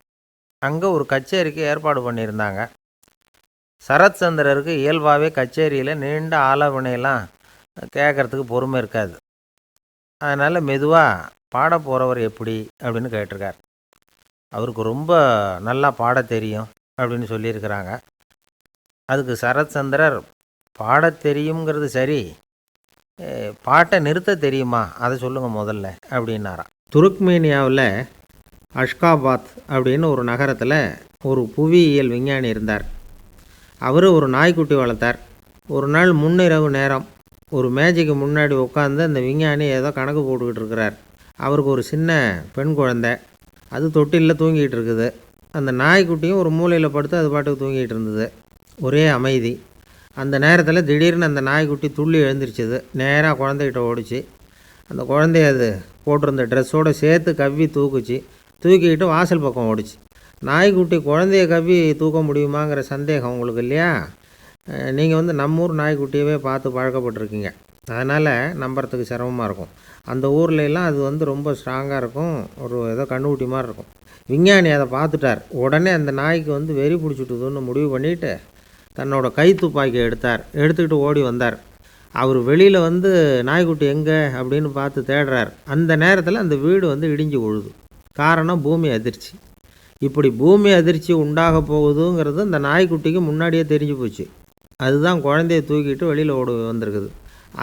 அங்கே ஒரு கச்சேரிக்கு ஏற்பாடு பண்ணியிருந்தாங்க. சரத் சந்திரருக்கு இயல்பாகவே கச்சேரியில் நீண்ட ஆலோசனையெல்லாம் கேட்குறதுக்கு பொறுமை இருக்காது. அதனால் மெதுவாக பாட போகிறவர் எப்படி அப்படின்னு கேட்டிருக்கார். அவருக்கு ரொம்ப நல்லா பாட தெரியும் அப்படின்னு சொல்லியிருக்கிறாங்க. அதுக்கு சரத் சந்திரர், பாட தெரியுங்கிறது சரி, பாட்டை நிறுத்த தெரியுமா அதை சொல்லுங்கள் முதல்ல அப்படின்னாராம். துருக்மேனியாவில் அஷ்காபாத் அப்படின்னு ஒரு நகரத்தில் ஒரு புவியியல் விஞ்ஞானி இருந்தார். அவர் ஒரு நாய்க்குட்டி வளர்த்தார். ஒரு நாள் முன்னிரவு நேரம் ஒரு மேஜைக்கு முன்னாடி உட்காந்து அந்த விஞ்ஞானி ஏதோ கணக்கு போட்டுக்கிட்டு இருக்கிறார். அவருக்கு ஒரு சின்ன பெண் குழந்தை, அது தொட்டிலில் தூங்கிட்டு இருக்குது. அந்த நாய்க்குட்டியும் ஒரு மூலையில் படுத்து அது பாட்டுக்கு தூங்கிட்டு இருந்தது. ஒரே அமைதி. அந்த நேரத்தில் திடீர்னு அந்த நாய்க்குட்டி துள்ளி எழுந்திரிச்சிது. நேராக குழந்தைகிட்ட ஓடிச்சு. அந்த குழந்தைய அது போட்டிருந்த ட்ரெஸ்ஸோடு சேர்த்து கவ்வி தூக்குச்சு. தூக்கிக்கிட்டு வாசல் பக்கம் ஓடிச்சு. நாய்க்குட்டி குழந்தைய கவ்வி தூக்க முடியுமாங்கிற சந்தேகம் உங்களுக்கு இல்லையா? நீங்கள் நம்ம ஊர் நாய்க்குட்டியவே பார்த்து பழக்கப்பட்டிருக்கீங்க. அதனால் நம்புறதுக்கு சிரமமாக இருக்கும். அந்த ஊர்லெலாம் அது ரொம்ப ஸ்ட்ராங்காக இருக்கும். ஒரு ஏதோ கண்ணுக்குட்டி மாதிரி இருக்கும். விஞ்ஞானி அதை பார்த்துட்டார். உடனே அந்த நாய்க்கு வெறி பிடிச்சிட்டுதுன்னு முடிவு பண்ணிவிட்டு தன்னோட கை துப்பாக்கி எடுத்துக்கிட்டு ஓடி வந்தார். அவர் வெளியில் நாய்க்குட்டி எங்கே அப்படின்னு பார்த்து தேடுறார். அந்த நேரத்தில் அந்த வீடு இடிஞ்சு விழுது. காரணம் பூமி அதிர்ச்சி. இப்படி பூமி அதிர்ச்சி உண்டாக போகுதுங்கிறது அந்த நாய்க்குட்டிக்கு முன்னாடியே தெரிஞ்சு போச்சு. அதுதான் குழந்தைய தூக்கிட்டு வெளியில் ஓடி வந்திருக்குது.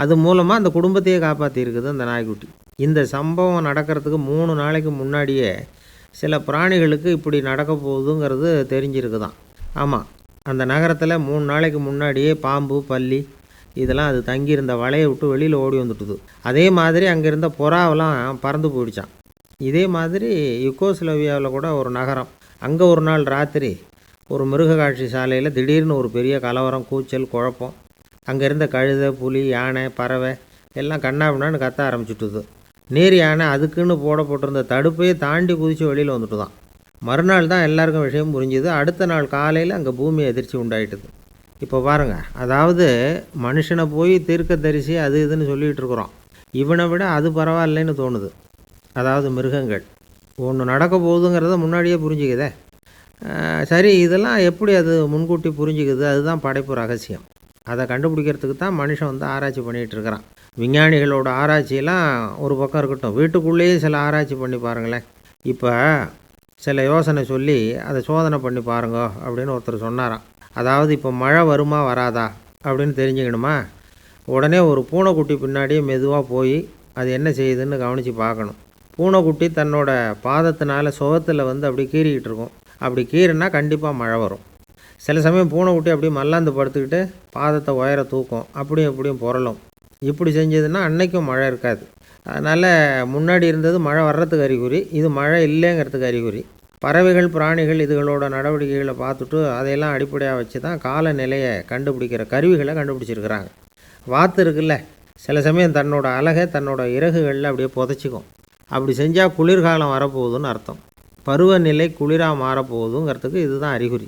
அது மூலமாக அந்த குடும்பத்தையே காப்பாற்றிருக்குது அந்த நாய்க்குட்டி. இந்த சம்பவம் நடக்கிறதுக்கு 3 நாளைக்கு முன்னாடியே சில பிராணிகளுக்கு இப்படி நடக்க போகுதுங்கிறது தெரிஞ்சிருக்குதான். ஆமாம், அந்த நகரத்தில் 3 நாளைக்கு முன்னாடியே பாம்பு, பல்லி இதெல்லாம் அது தங்கியிருந்த வலையை விட்டு வெளியில் ஓடி வந்துட்டுது. அதே மாதிரி அங்கே இருந்த புறாவெல்லாம் பறந்து போயிடுச்சான். இதே மாதிரி யுகோஸ்லோவியாவில் கூட ஒரு நகரம். அங்கே ஒரு நாள் ராத்திரி ஒரு மிருக காட்சி சாலையில் திடீர்னு ஒரு பெரிய கலவரம், கூச்சல், குழப்பம். அங்கே இருந்த கழுதை, புலி, யானை, பறவை எல்லாம் கண்ணாபின்னான்னு கத்த ஆரம்பிச்சுட்டுது. நீர் யானை அதுக்குன்னு போடப்பட்டிருந்த தடுப்பையே தாண்டி குதித்து வெளியில் வந்துட்டு தான். மறுநாள் தான் எல்லாருக்கும் விஷயம் புரிஞ்சுது. அடுத்த நாள் காலையில் அங்கே பூமி அதிர்ச்சி உண்டாயிட்டுது. இப்போ பாருங்கள், அதாவது மனுஷனை போய் தீர்க்கதரிசி அது இதுன்னு சொல்லிகிட்டு இருக்கிறோம். இவனை விட அது பரவாயில்லைன்னு தோணுது. அதாவது மிருகங்கள் ஒன்று நடக்க போகுதுங்கிறத முன்னாடியே புரிஞ்சுக்குதே. சரி, இதெல்லாம் எப்படி அது முன்கூட்டி புரிஞ்சுக்குது? அதுதான் படைப்பு ரகசியம். அதை கண்டுபிடிக்கிறதுக்கு தான் மனுஷன் ஆராய்ச்சி பண்ணிகிட்டு இருக்கிறான். விஞ்ஞானிகளோட ஆராய்ச்சியெல்லாம் ஒரு பக்கம் இருக்கட்டும், வீட்டுக்குள்ளேயே சில ஆராய்ச்சி பண்ணி பாருங்களேன். இப்போ சில யோசனை சொல்லி அதை சோதனை பண்ணி பாருங்க அப்படின்னு ஒருத்தர் சொன்னாராம். அதாவது இப்போ மழை வருமா வராதா அப்படின்னு தெரிஞ்சுக்கணுமா, உடனே ஒரு பூனைக்குட்டி பின்னாடியே மெதுவாக போய் அது என்ன செய்யுதுன்னு கவனித்து பார்க்கணும். பூனைக்குட்டி தன்னோட பாதத்தினால சுகத்தில் அப்படி கீறிக்கிட்டு இருக்கும். அப்படி கீறுனா கண்டிப்பாக மழை வரும். சில சமயம் பூனைக்குட்டி அப்படியே மல்லாந்து படுத்துக்கிட்டு பாதத்தை உயர தூக்கும், அப்படியும் இப்படியும் புரளும். இப்படி செஞ்சதுன்னா அன்னைக்கும் மழை இருக்காது. அதனால் முன்னாடி இருந்தது மழை வர்றதுக்கு அறிகுறி, இது மழை இல்லைங்கிறதுக்கு அறிகுறி. பறவைகள், பிராணிகள் இதுகளோட நடவடிக்கைகளை பார்த்துட்டு அதையெல்லாம் அடிப்படையாக வச்சு தான் காலநிலையை கண்டுபிடிக்கிற கருவிகளை கண்டுபிடிச்சிருக்கிறாங்க. வாத்து இருக்குல்ல, சில சமயம் தன்னோட அலகை தன்னோட இறகுகளில் அப்படியே புதைச்சிக்கும். அப்படி செஞ்சால் குளிர்காலம் வரப்போகுதுன்னு அர்த்தம். பருவநிலை குளிராக மாறப்போகுதுங்கிறதுக்கு இதுதான் அறிகுறி.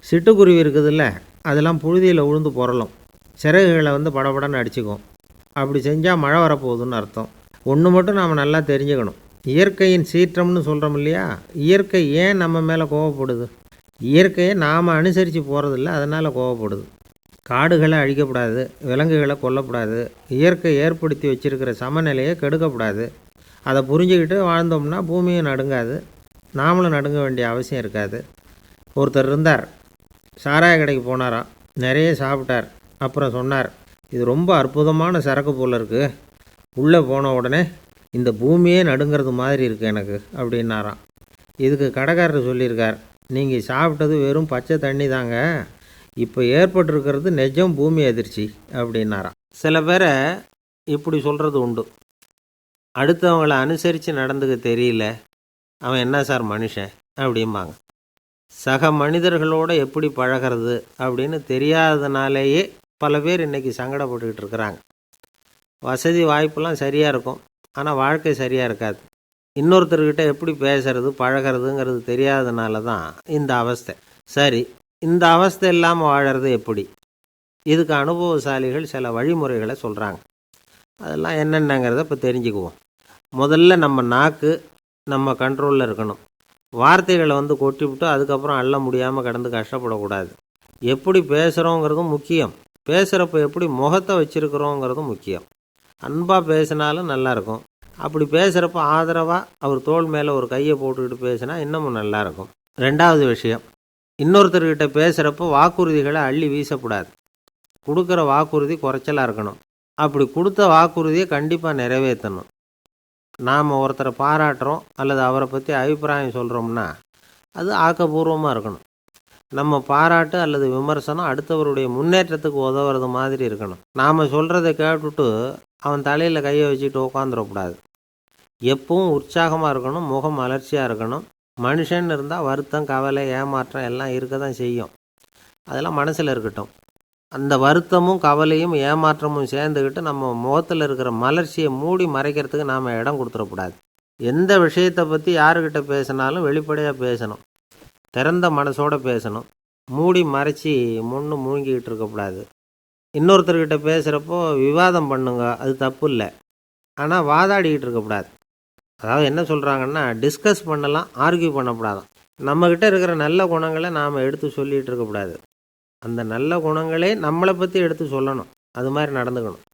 சிட்டுக்குருவி இருக்குதுல்ல, அதெல்லாம் புழுதியில் உழுந்து புரளும், சிறகுகளை படபடன்னு அடிச்சுக்கும். அப்படி செஞ்சால் மழை வரப்போகுதுன்னு அர்த்தம். ஒன்று மட்டும் நாம் நல்லா தெரிஞ்சுக்கணும், இயற்கையின் சீற்றம்னு சொல்கிறோம் இல்லையா, இயற்கை ஏன் நம்ம மேலே கோவப்படுது? இயற்கையை நாம் அனுசரித்து போகிறதில்ல, அதனால் கோவப்படுது. காடுகளை அழிக்கக்கூடாது, விலங்குகளை கொல்லக்கூடாது, இயற்கை ஏற்படுத்தி வச்சுருக்கிற சமநிலையை கெடுக்கக்கூடாது. அதை புரிஞ்சுக்கிட்டு வாழ்ந்தோம்னா பூமியும் நடுங்காது, நாமளும் நடுங்க வேண்டிய அவசியம் இருக்காது. ஒருத்தர் இருந்தார், சாராய கடைக்கு போனாராம், நிறைய சாப்பிட்டார். அப்புறம் சொன்னார், இது ரொம்ப அற்புதமான சரக்கு போல் இருக்குது, உள்ளே போன உடனே இந்த பூமியே நடுங்கிறது மாதிரி இருக்குது எனக்கு அப்படின்னாராம். இதுக்கு கடைக்காரர் சொல்லியிருக்கார், நீங்கள் சாப்பிட்டது வெறும் பச்சை தண்ணி தாங்க, இப்போ ஏற்பட்டிருக்கிறது நிஜம் பூமி அதிர்ச்சி அப்படின்னாராம். சில பேரை இப்படி சொல்கிறது உண்டு, அடுத்தவங்களை அனுசரித்து நடந்துக்க தெரியல, அவன் என்ன சார் மனுஷன் அப்படிம்பாங்க. சக மனிதர்களோடு எப்படி பழகிறது அப்படின்னு தெரியாததுனாலேயே பல பேர் இன்றைக்கி சங்கடப்பட்டுக்கிட்டு இருக்கிறாங்க. வசதி வாய்ப்பெல்லாம் சரியாக இருக்கும், ஆனால் வாழ்க்கை சரியாக இருக்காது. இன்னொருத்தர்கிட்ட எப்படி பேசுறது பழகிறதுங்கிறது தெரியாததுனால தான் இந்த அவஸ்தை. சரி, இந்த அவஸ்தை இல்லாமல் வாழறது எப்படி? இதுக்கு அனுபவசாலிகள் சில வழிமுறைகளை சொல்கிறாங்க. அதெல்லாம் என்னென்னங்கிறத இப்போ தெரிஞ்சுக்குவோம். முதல்ல நம்ம நாக்கு நம்ம கண்ட்ரோலில் இருக்கணும். வார்த்தைகளை கொட்டிவிட்டு அதுக்கப்புறம் அள்ள முடியாமல் கடந்து கஷ்டப்படக்கூடாது. எப்படி பேசுகிறோங்கிறதும் முக்கியம், பேசுகிறப்ப எப்படி முகத்தை வச்சுருக்கிறோங்கிறதும் முக்கியம். அன்பாக பேசினாலும் நல்லாயிருக்கும், அப்படி பேசுகிறப்ப ஆதரவாக அவர் தோள் மேலே ஒரு கையை போட்டுக்கிட்டு பேசினா இன்னமும் நல்லாயிருக்கும். ரெண்டாவது விஷயம், இன்னொருத்தர்கிட்ட பேசுகிறப்போ வாக்குறுதிகளை அள்ளி வீசக்கூடாது. கொடுக்குற வாக்குறுதி குறைச்சலாக இருக்கணும். அப்படி கொடுத்த வாக்குறுதியை கண்டிப்பாக நிறைவேற்றணும். நாம் ஒருத்தரை பாராட்டுறோம் அல்லது அவரை பற்றி அபிப்பிராயம் சொல்கிறோம்னா அது ஆக்கப்பூர்வமாக இருக்கணும். நம்ம பாராட்டு அல்லது விமர்சனம் அடுத்தவருடைய முன்னேற்றத்துக்கு உதவுறது மாதிரி இருக்கணும். நாம் சொல்கிறத கேட்டுட்டு அவன் தலையில் கையை வச்சுட்டு உட்காந்துடக்கூடாது. எப்பவும் உற்சாகமாக இருக்கணும், முகம் மலர்ச்சியாக இருக்கணும். மனுஷன் இருந்தால் வருத்தம், கவலை, ஏமாற்றம் எல்லாம் இருக்க தான் செய்யும். அதெல்லாம் மனசில் இருக்கட்டும். அந்த வருத்தமும் கவலையும் ஏமாற்றமும் சேர்ந்துக்கிட்டு நம்ம முகத்தில் இருக்கிற மலர்ச்சியை மூடி மறைக்கிறதுக்கு நாம் இடம் கொடுத்துடக்கூடாது. எந்த விஷயத்தை பற்றி யாருக்கிட்ட பேசினாலும் வெளிப்படையாக பேசணும், திறந்த மனசோடு பேசணும். மூடி மறைச்சி முன்னு மூழ்கிக்கிட்டு இருக்கக்கூடாது. இன்னொருத்தர்கிட்ட பேசுகிறப்போ விவாதம் பண்ணுங்க, அது தப்பு இல்லை, ஆனால் வாதாடிக்கிட்டு இருக்கக்கூடாது. அதாவது என்ன சொல்கிறாங்கன்னா, டிஸ்கஸ் பண்ணலாம், ஆர்கியூ பண்ணக்கூடாதான். நம்மக்கிட்ட இருக்கிற நல்ல குணங்களை நாம் எடுத்து சொல்லிகிட்டு இருக்கக்கூடாது. அந்த நல்ல குணங்களே நம்மளை பற்றி எடுத்து சொல்லணும், அது மாதிரி நடந்துக்கணும்.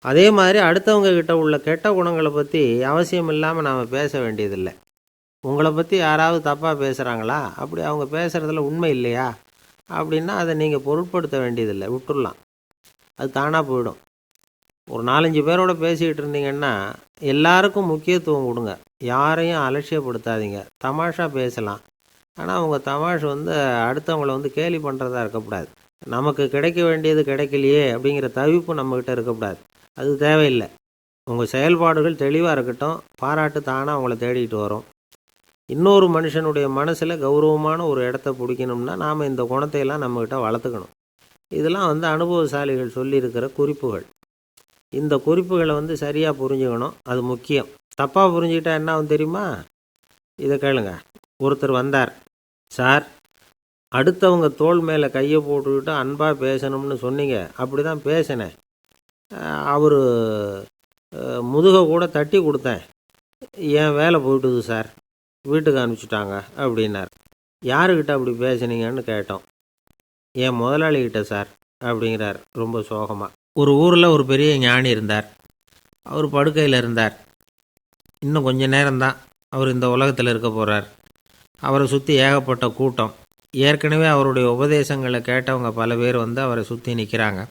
அதே மாதிரி அடுத்தவங்க கிட்ட உள்ள கெட்ட குணங்களை பற்றி அவசியம் இல்லாமல் நாம் பேச வேண்டியதில்லை. உங்களை பற்றி யாராவது தப்பாக பேசுகிறாங்களா, அப்படி அவங்க பேசுகிறதுல உண்மை இல்லையா அப்படின்னா அதை நீங்கள் பொருட்படுத்த வேண்டியதில்லை, விட்டுடலாம், அது தானாக போயிடும். ஒரு 4-5 பேரோட பேசிக்கிட்டு இருந்தீங்கன்னா எல்லாருக்கும் முக்கியத்துவம் கொடுங்க, யாரையும் அலட்சியப்படுத்தாதீங்க. தமாஷா பேசலாம், ஆனால் அவங்க தமாஷ் அடுத்தவங்களை கேலி பண்ணுறதா இருக்கக்கூடாது. நமக்கு கிடைக்க வேண்டியது கிடைக்கலையே அப்படிங்கிற தவிப்பு நம்மக்கிட்ட இருக்கக்கூடாது, அது தேவையில்லை. உங்கள் செயல்பாடுகள் தெளிவாக இருக்கட்டும், பாராட்டு தானாக அவங்கள தேடிக்கிட்டு வரும். இன்னொரு மனுஷனுடைய மனசில் கௌரவமான ஒரு இடத்த பிடிக்கணும்னா நாம் இந்த குணத்தையெல்லாம் நம்மக்கிட்ட வளர்த்துக்கணும். இதெல்லாம் அனுபவசாலிகள் சொல்லியிருக்கிற குறிப்புகள். இந்த குறிப்புகளை சரியாக புரிஞ்சுக்கணும், அது முக்கியம். தப்பாக புரிஞ்சுக்கிட்டா என்ன ஆகும் தெரியுமா? இதை கேளுங்க. ஒருத்தர் வந்தார், சார் அடுத்தவங்க தோள் மேலே கையை போட்டுக்கிட்டு அன்பாக பேசணும்னு சொன்னீங்க, அப்படி தான் பேசினேன், அவர் முதுகை கூட தட்டி கொடுத்தேன், என் வேலை போயிட்டுது சார், வீட்டுக்கு அனுப்பிச்சிட்டாங்க அப்படின்னார். யாருக்கிட்ட அப்படி பேசுனீங்கன்னு கேட்டோம். என் முதலாளிகிட்ட சார் அப்படிங்கிறார் ரொம்ப சோகமாக. ஒரு ஊரில் ஒரு பெரிய ஞானி இருந்தார். அவர் படுக்கையில் இருந்தார். இன்னும் கொஞ்சம் நேரம்தான் அவர் இந்த உலகத்தில் இருக்க போகிறார். அவரை சுற்றி ஏகப்பட்ட கூட்டம். ஏற்கனவே அவருடைய உபதேசங்களை கேட்டவங்க பல பேர் அவரை சுற்றி நிற்கிறாங்க.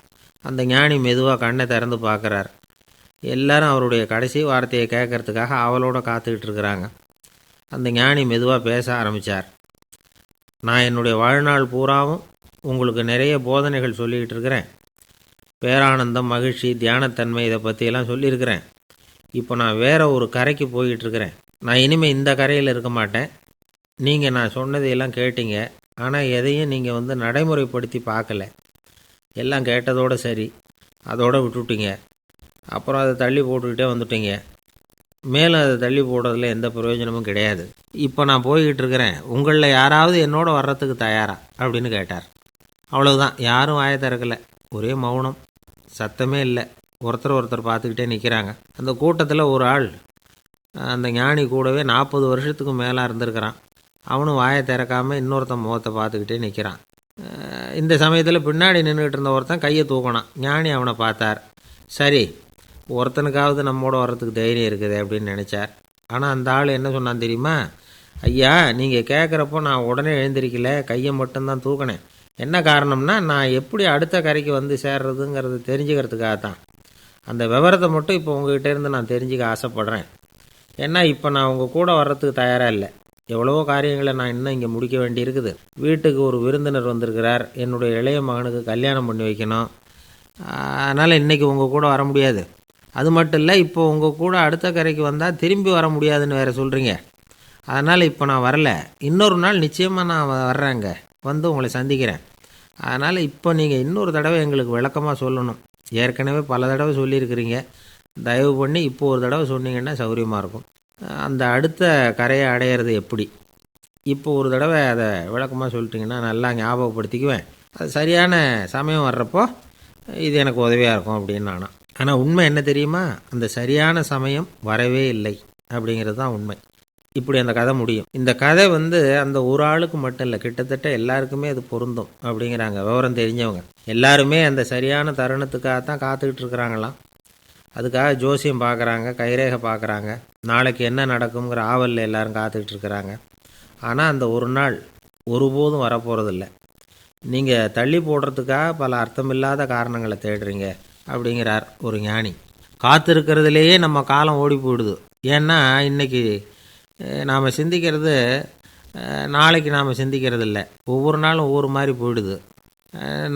அந்த ஞானி மெதுவாக கண்ணை திறந்து பார்க்குறார். எல்லாரும் அவருடைய கடைசி வார்த்தையை கேட்கறதுக்காக அவளோட காத்துக்கிட்டு இருக்கிறாங்க. அந்த ஞானி மெதுவாக பேச ஆரம்பித்தார். நான் என்னுடைய வாழ்நாள் பூராவும் உங்களுக்கு நிறைய போதனைகள் சொல்லிக்கிட்டு இருக்கிறேன். பேரானந்தம், மகிழ்ச்சி, தியானத்தன்மை இதை பற்றியெல்லாம் சொல்லியிருக்கிறேன். இப்போ நான் வேறு ஒரு கரைக்கு போய்கிட்டுருக்கிறேன். நான் இனிமேல் இந்த கரையில் இருக்க மாட்டேன். நீங்கள் நான் சொன்னதையெல்லாம் கேட்டீங்க, ஆனால் எதையும் நீங்கள் நடைமுறைப்படுத்தி பார்க்கல. எல்லாம் கேட்டதோடு சரி, அதோடு விட்டுவிட்டீங்க. அப்புறம் அதை தள்ளி போட்டுக்கிட்டே வந்துட்டீங்க. மேலும் அதை தள்ளி போடுறதுல எந்த பிரயோஜனமும் கிடையாது. இப்போ நான் போய்கிட்டு இருக்கிறேன். உங்களில் யாராவது என்னோட வர்றதுக்கு தயாரா அப்படின்னு கேட்டார். அவ்வளவுதான். யாரும் வாயை திறக்கலை. ஒரே மௌனம், சத்தமே இல்லை. ஒருத்தர் பார்த்துக்கிட்டே நிற்கிறாங்க. அந்த கூட்டத்தில் ஒரு ஆள் அந்த ஞானி கூடவே 40 வருஷத்துக்கு மேலே இருந்திருக்கிறான். அவனும் வாயை திறக்காமல் இன்னொருத்தன் முகத்தை பார்த்துக்கிட்டே நிற்கிறான். இந்த சமயத்தில் பின்னாடி நின்றுக்கிட்டு இருந்த ஒருத்தன் கையை தூக்கினான். ஞானி அவனை பார்த்தார். சரி, ஒருத்தனுக்காவது நம்மோட வர்றதுக்கு தைரியம் இருக்குது அப்படின்னு நினச்சார். ஆனால் அந்த ஆள் என்ன சொன்னான் தெரியுமா? ஐயா, நீங்கள் கேட்குறப்போ நான் உடனே எழுந்திருக்கல, கையை மட்டும்தான் தூக்கினேன். என்ன காரணம்னா, நான் எப்படி அடுத்த கரைக்கு வந்து சேர்றதுங்கிறது தெரிஞ்சுக்கிறதுக்காக தான். அந்த விவரத்தை மட்டும் இப்போ உங்ககிட்ட இருந்து நான் தெரிஞ்சுக்க ஆசைப்பட்றேன். ஏன்னா இப்போ நான் உங்கள் கூட வர்றதுக்கு தயாராக இல்லை. எவ்வளவோ காரியங்களை நான் இன்னும் இங்கே முடிக்க வேண்டி இருக்குது. வீட்டுக்கு ஒரு விருந்தினர் வந்திருக்கிறார். என்னுடைய இளைய மகனுக்கு கல்யாணம் பண்ணி வைக்கணும். அதனால் இன்றைக்கி உங்கள் கூட வர முடியாது. அது மட்டும் இல்லை, இப்போ உங்கள் கூட அடுத்த கரைக்கு வந்தால் திரும்பி வர முடியாதுன்னு வேறு சொல்கிறீங்க. அதனால் இப்போ நான் வரல. இன்னொரு நாள் நிச்சயமாக நான் வர்றேங்க, வந்து உங்களை சந்திக்கிறேன். அதனால் இப்போ நீங்கள் இன்னொரு தடவை எங்களுக்கு விளக்கமாக சொல்லணும். ஏற்கனவே பல தடவை சொல்லியிருக்கிறீங்க. தயவு பண்ணி இப்போ ஒரு தடவை சொன்னீங்கன்னா சௌகரியமாக இருக்கும். அந்த அடுத்த கரையை அடையிறது எப்படி? இப்போ ஒரு தடவை அதை விளக்கமாக சொல்லிட்டிங்கன்னா நல்லா ஞாபகப்படுத்திக்குவேன். அது சரியான சமயம் வர்றப்போ இது எனக்கு உதவியாக இருக்கும் அப்படின்னு நானும். ஆனால் உண்மை என்ன தெரியுமா? அந்த சரியான சமயம் வரவே இல்லை அப்படிங்கிறது தான் உண்மை. இப்படி அந்த கதை முடியும். இந்த கதை அந்த ஒரு ஆளுக்கு மட்டும் இல்லை, கிட்டத்தட்ட எல்லாருக்குமே அது பொருந்தும் அப்படிங்கிறாங்க விவரம் தெரிஞ்சவங்க. எல்லாருமே அந்த சரியான தருணத்துக்காக தான் காத்துக்கிட்டு இருக்கிறாங்களாம். அதுக்காக ஜோசியம் பார்க்குறாங்க, கைரேகை பார்க்குறாங்க, நாளைக்கு என்ன நடக்குங்கிற ஆவலில் எல்லோரும் காத்துக்கிட்டு இருக்கிறாங்க. ஆனால் அந்த ஒரு நாள் ஒருபோதும் வரப்போகிறதில்ல. நீங்கள் தள்ளி போடுறதுக்காக பல அர்த்தமில்லாத காரணங்களை தேடுறீங்க அப்படிங்கிறார் ஒரு ஞானி. காத்திருக்கிறதுலேயே நம்ம காலம் ஓடி போயிடுது. ஏன்னா இன்றைக்கி நாம் சிந்திக்கிறது நாளைக்கு நாம் சிந்திக்கிறது இல்லை. ஒவ்வொரு நாளும் ஒவ்வொரு மாதிரி போயிடுது.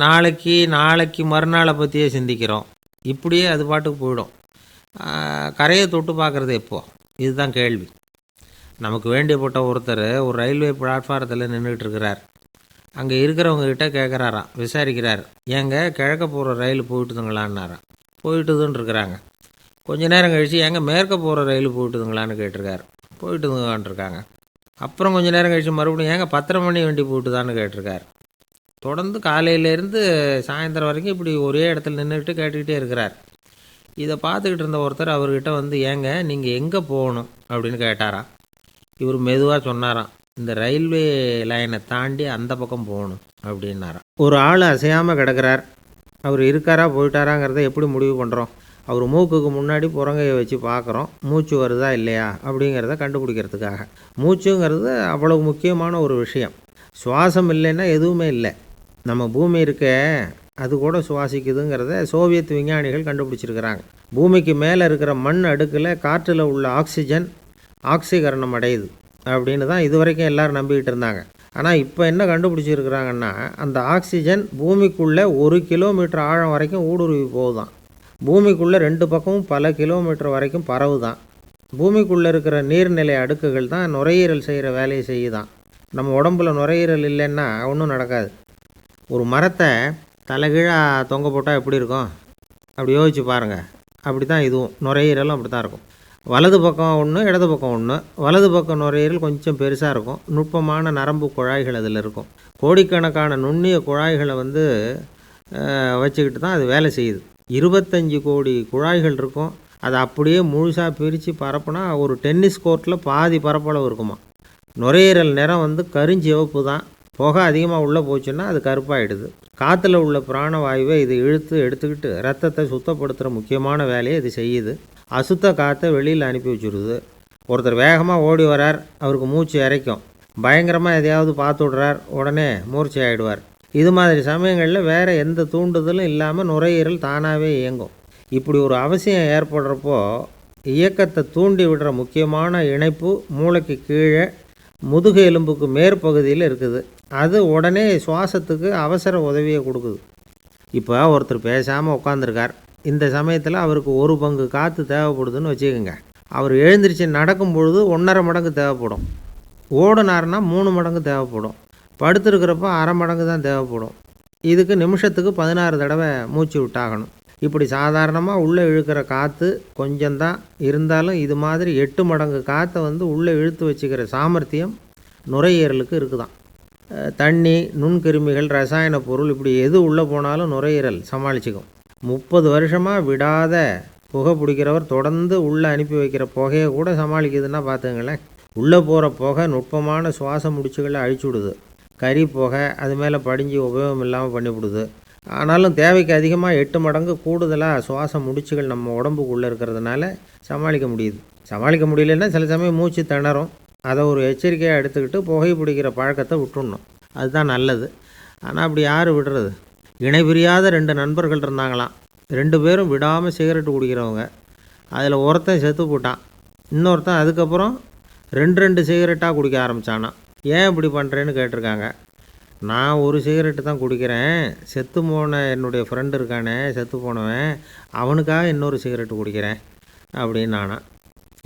நாளைக்கு மறுநாளை பற்றியே சிந்திக்கிறோம். இப்படியே அது பாட்டுக்கு போயிடும். கரையை தொட்டு பார்க்குறது எப்போ? இதுதான் கேள்வி. நமக்கு வேண்டியப்பட்ட ஒருத்தர் ஒரு ரயில்வே பிளாட்ஃபாரத்தில் நின்றுட்டு இருக்கிறார். அங்கே இருக்கிறவங்ககிட்ட கேட்குறாராம், விசாரிக்கிறார். ஏங்க கிழக்க போகிற ரயில் போயிட்டுதுங்களான்னாராம். போயிட்டுதுன்னு இருக்கிறாங்க. கொஞ்ச நேரம் கழித்து ஏங்க மேற்க போகிற ரயில் போயிட்டுதுங்களான்னு கேட்டிருக்காரு. போயிட்டுதுங்களான்ருக்காங்க. அப்புறம் கொஞ்சம் நேரம் கழித்து மறுபடியும் ஏங்க 10:30 மணி வண்டி போயிட்டுதான்னு கேட்டிருக்காரு. தொடர்ந்து காலையிலேருந்து சாயந்தரம் வரைக்கும் இப்படி ஒரே இடத்துல நின்றுட்டு கேட்டுக்கிட்டே இருக்கிறார். இதை பார்த்துக்கிட்டு இருந்த ஒருத்தர் அவர்கிட்ட ஏங்க நீங்கள் எங்கே போகணும் அப்படின்னு கேட்டாராம். இவர் மெதுவாக சொன்னாராம், இந்த ரயில்வே லைனை தாண்டி அந்த பக்கம் போகணும் அப்படின்னாராம். ஒரு ஆள் அசையாமல் கிடக்கிறார். அவர் இருக்காரா போயிட்டாராங்கிறத எப்படி முடிவு பண்ணுறோம்? அவர் மூக்குக்கு முன்னாடி புறங்கையை வச்சு பார்க்குறோம், மூச்சு வருதா இல்லையா அப்படிங்கிறத கண்டுபிடிக்கிறதுக்காக. மூச்சுங்கிறது அவ்வளவு முக்கியமான ஒரு விஷயம். சுவாசம் இல்லைன்னா எதுவுமே இல்லை. நம்ம பூமி இருக்க அது கூட சுவாசிக்குதுங்கிறத சோவியத் விஞ்ஞானிகள் கண்டுபிடிச்சிருக்கிறாங்க. பூமிக்கு மேலே இருக்கிற மண் அடுக்கில் காற்றில் உள்ள ஆக்சிஜன் ஆக்சிகரணம் அடையுது அப்படின்னு தான் இது வரைக்கும் எல்லோரும் நம்பிக்கிட்டு இருந்தாங்க. ஆனால் இப்போ என்ன கண்டுபிடிச்சிருக்கிறாங்கன்னா, அந்த ஆக்சிஜன் பூமிக்குள்ளே 1 கிலோமீட்டர் ஆழம் வரைக்கும் ஊடுருவி போகுதான். பூமிக்குள்ளே 2 பக்கமும் பல கிலோமீட்டர் வரைக்கும் பரவுதான். பூமிக்குள்ளே இருக்கிற நீர்நிலை அடுக்குகள் தான் நுரையீரல் செய்கிற வேலையை செய்யுதான். நம்ம உடம்புல நுரையீரல் இல்லைன்னா ஒன்றும் நடக்காது. ஒரு மரத்தை தலைகீழாக தொங்க போட்டால் எப்படி இருக்கும்? அப்படி யோசிச்சு பாருங்கள். அப்படி தான் இதுவும், நுரையீரலும் அப்படி தான் இருக்கும். வலது பக்கம் ஒன்று, இடது பக்கம் ஒன்று. வலது பக்கம் நுரையீரல் கொஞ்சம் பெருசாக இருக்கும். நுட்பமான நரம்பு குழாய்கள் அதில் இருக்கும். கோடிக்கணக்கான நுண்ணிய குழாய்களை வச்சுக்கிட்டு தான் அது வேலை செய்யுது. 25 கோடி குழாய்கள் இருக்கும். அதை அப்படியே முழுசாக பிரித்து பரப்புனா ஒரு டென்னிஸ் கோர்ட்டில் பாதி பரப்பளவு இருக்குமா. நுரையீரல் நிறம் கருஞ்சிவப்பு தான். புகை அதிகமாக உள்ளே போச்சுன்னா அது கருப்பாயிடுது. காற்றுல உள்ள பிராணவாயுவை இது இழுத்து எடுத்துக்கிட்டு ரத்தத்தை சுத்தப்படுத்துகிற முக்கியமான வேலையை இது செய்யுது. அசுத்த காற்றை வெளியில் அனுப்பி வச்சுருது. ஒருத்தர் வேகமாக ஓடி வரார், அவருக்கு மூச்சு இறைக்கும். பயங்கரமாக எதையாவது பார்த்து விடுறார், உடனே மூர்ச்சி ஆகிடுவார். இது மாதிரி சமயங்களில் வேறு எந்த தூண்டுதலும் இல்லாமல் நுரையீரல் தானாகவே இயங்கும். இப்படி ஒரு அவசியம் ஏற்படுறப்போ இயக்கத்தை தூண்டி விடுற முக்கியமான இணைப்பு மூளைக்கு கீழே முதுகு எலும்புக்கு மேற்பகுதியில் இருக்குது. அது உடனே சுவாசத்துக்கு அவசர உதவியை கொடுக்குது. இப்போ ஒருத்தர் பேசாமல் உட்காந்துருக்கார். இந்த சமயத்தில் அவருக்கு 1 பங்கு காற்று தேவைப்படுதுன்னு வச்சுக்கோங்க. அவர் எழுந்திரிச்சு நடக்கும் பொழுது 1.5 மடங்கு தேவைப்படும். ஓடினார்னா 3 மடங்கு தேவைப்படும். படுத்துருக்கிறப்ப அரை மடங்கு தான் தேவைப்படும். இதுக்கு நிமிஷத்துக்கு 16 தடவை மூச்சு விட்டாகணும். இப்படி சாதாரணமாக உள்ளே இழுக்கிற காற்று கொஞ்சம்தான் இருந்தாலும் இது மாதிரி 8 மடங்கு காற்றை உள்ளே இழுத்து வச்சுக்கிற சாமர்த்தியம் நுரையீரலுக்கு இருக்குதான். தண்ணி, நுண்கிருமிகள், ரசாயன பொருள் இப்படி எது உள்ளே போனாலும் நுரையீரல் சமாளிச்சுக்கும். 30 வருஷமாக விடாத புகை பிடிக்கிறவர் தொடர்ந்து உள்ளே அனுப்பி வைக்கிற புகையை கூட சமாளிக்குதுன்னா பார்த்துங்களேன். உள்ளே போகிற புகை நுட்பமான சுவாச முடிச்சுகளை அழிச்சு விடுது. கறி புகை அது மேலே படிஞ்சு உபயோகம் இல்லாமல் பண்ணிவிடுது. ஆனாலும் தேவைக்கு அதிகமாக 8 மடங்கு கூடுதலாக சுவாச முடிச்சுகள் நம்ம உடம்புக்குள்ளே இருக்கிறதுனால சமாளிக்க முடியுது. சமாளிக்க முடியலன்னா சில சமயம் மூச்சு திணறும். அதை ஒரு எச்சரிக்கையாக எடுத்துக்கிட்டு புகை பிடிக்கிற பழக்கத்தை விட்டுடணும். அதுதான் நல்லது. ஆனால் அப்படி யார் விடுறது? இணை பிரியாத 2 நண்பர்கள் இருந்தாங்களாம். 2 பேரும் விடாமல் சிகரெட்டு குடிக்கிறவங்க. அதில் ஒருத்தன் செத்து போட்டான். இன்னொருத்தன் அதுக்கப்புறம் 2 சிகரெட்டாக குடிக்க ஆரம்பித்தானா. ஏன் இப்படி பண்ணுறேன்னு கேட்டிருக்காங்க. நான் ஒரு சிகரெட்டு தான் குடிக்கிறேன், செத்து போன என்னுடைய ஃப்ரெண்டு இருக்கானே செத்து போனவன், அவனுக்காக இன்னொரு சிகரெட்டு குடிக்கிறேன் அப்படின்னு நானா.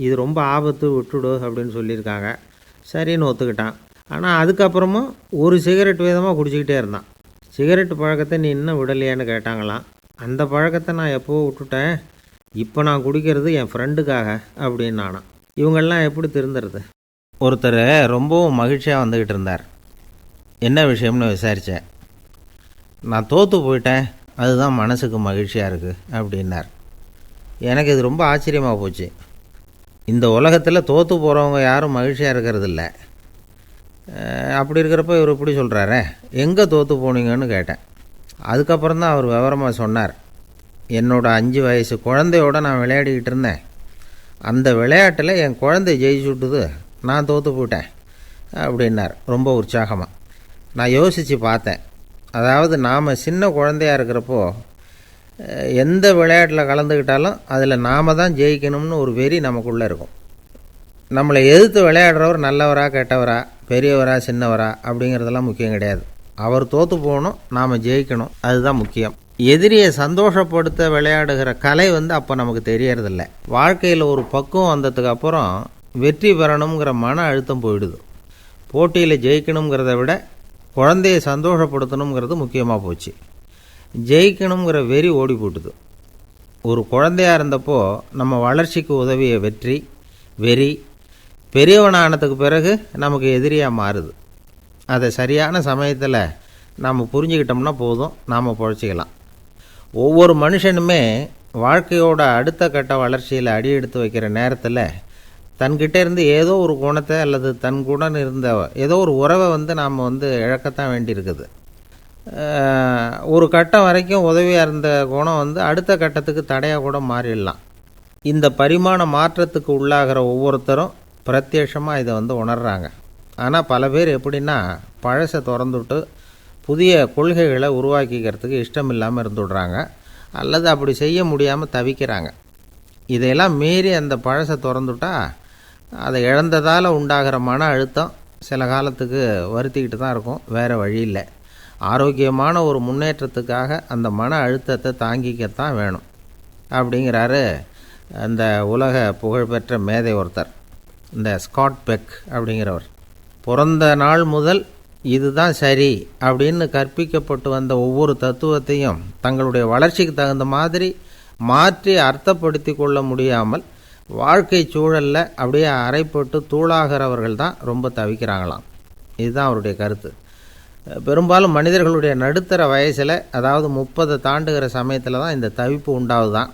இது ரொம்ப ஆபத்து, விட்டுடு அப்படின்னு சொல்லியிருக்காங்க. சரின்னு ஒத்துக்கிட்டான். ஆனால் அதுக்கப்புறமும் ஒரு சிகரெட் வீதமாக குடிச்சிக்கிட்டே இருந்தான். சிகரெட்டு பழக்கத்தை நீ இன்னும் விடலையான்னு கேட்டாங்களாம். அந்த பழக்கத்தை நான் எப்போவோ விட்டுட்டேன், இப்போ நான் குடிக்கிறது என் ஃப்ரெண்டுக்காக அப்படின்னு நானா. இவங்கெல்லாம் எப்படி திருந்துறது? ஒருத்தர் ரொம்பவும் மகிழ்ச்சியாக வந்துக்கிட்டு இருந்தார். என்ன விஷயம்னு விசாரித்தேன். நான் தோற்று போயிட்டேன், அதுதான் மனசுக்கு மகிழ்ச்சியாக இருக்குது அப்படின்னார். எனக்கு இது ரொம்ப ஆச்சரியமாக போச்சு. இந்த உலகத்தில் தோற்று போகிறவங்க யாரும் மகிழ்ச்சியாக இருக்கிறதில்ல. அப்படி இருக்கிறப்ப இவர் இப்படி சொல்கிறாரே, எங்கே தோற்று போனீங்கன்னு கேட்டேன். அதுக்கப்புறம் தான் அவர் விவரமாக சொன்னார். என்னோடய 5 வயசு குழந்தையோடு நான் விளையாடிக்கிட்டு இருந்தேன். அந்த விளையாட்டில் என் குழந்தை ஜெயிச்சு விட்டுது, நான் தோற்று போயிட்டேன் அப்படின்னார் ரொம்ப உற்சாகமாக. நான் யோசித்து பார்த்தேன். அதாவது நாம் சின்ன குழந்தையாக இருக்கிறப்போ எந்த விளையாட்டில் கலந்துக்கிட்டாலும் அதில் நாம் தான் ஜெயிக்கணும்னு ஒரு வெறி நமக்குள்ளே இருக்கும். நம்மளை எதிர்த்து விளையாடுறவர் நல்லவரா கெட்டவரா, பெரியவரா சின்னவரா அப்படிங்கிறதெல்லாம் முக்கியம் கிடையாது. அவர் தோற்று போகணும், நாம் ஜெயிக்கணும், அதுதான் முக்கியம். எதிரியை சந்தோஷப்படுத்த விளையாடுகிற கலை அப்போ நமக்கு தெரியறதில்ல. வாழ்க்கையில் ஒரு பக்குவம் வந்ததுக்கு அப்புறம் வெற்றி பெறணுங்கிற மன அழுத்தம் போயிடுது. போட்டியில் ஜெயிக்கணுங்கிறத விட குழந்தையை சந்தோஷப்படுத்தணுங்கிறது முக்கியமாக போச்சு. ஜெயிக்கணுங்கிற வெறி ஓடி போட்டுது. ஒரு குழந்தையாக இருந்தப்போ நம்ம வளர்ச்சிக்கு உதவிய வெறி பெரியவனானதுக்கு பிறகு நமக்கு எதிரியாக மாறுது. அதை சரியான சமயத்தில் நாம் புரிஞ்சுக்கிட்டோம்னா போதும், நாம் பொழைச்சிக்கலாம். ஒவ்வொரு மனுஷனுமே வாழ்க்கையோட அடுத்த கட்ட வளர்ச்சியில் அடி எடுத்து வைக்கிற நேரத்தில் தன்கிட்ட இருந்து ஏதோ ஒரு குணத்தை அல்லது தன் குணம் இருந்த ஏதோ ஒரு உறவை நாம் இழக்கத்தான் வேண்டியிருக்குது. ஒரு கட்டம் வரைக்கும் உதவியாக இருந்த குணம் அடுத்த கட்டத்துக்கு தடையாக கூட மாறிடலாம். இந்த பரிமாண மாற்றத்துக்கு உள்ளாகிற ஒவ்வொருத்தரும் பிரத்யட்சமாக இதை உணர்கிறாங்க. ஆனால் பல பேர் எப்படின்னா பழசை திறந்துவிட்டு புதிய கொள்கைகளை உருவாக்கிக்கிறதுக்கு இஷ்டம் இல்லாமல் இருந்துவிடுறாங்க, அல்லது அப்படி செய்ய முடியாமல் தவிக்கிறாங்க. இதையெல்லாம் மீறி அந்த பழசை திறந்துவிட்டா அதை இழந்ததால் உண்டாகிற மன அழுத்தம் சில காலத்துக்கு வருத்திக்கிட்டு தான் இருக்கும், வேறு வழி இல்லை. ஆரோக்கியமான ஒரு முன்னேற்றத்துக்காக அந்த மன அழுத்தத்தை தாங்கிக்கத்தான் வேணும் அப்படிங்கிறாரு அந்த உலக புகழ்பெற்ற மேதை ஒருத்தர், இந்த ஸ்காட் பெக் அப்படிங்கிறவர். பிறந்த நாள் முதல் இதுதான் சரி அப்படின்னு கற்பிக்கப்பட்டு வந்த ஒவ்வொரு தத்துவத்தையும் தங்களுடைய வளர்ச்சிக்கு தகுந்த மாதிரி மாற்றி அர்த்தப்படுத்தி கொள்ள முடியாமல் வாழ்க்கை சூழலில் அப்படியே அரைப்பட்டு தூளாகிறவர்கள் தான் ரொம்ப தவிக்கிறாங்களாம். இதுதான் அவருடைய கருத்து. பெரும்பாலும் மனிதர்களுடைய நடுத்தர வயசில், அதாவது 30 தாண்டுகிற சமயத்தில் தான் இந்த தவிப்பு உண்டாகுதான்.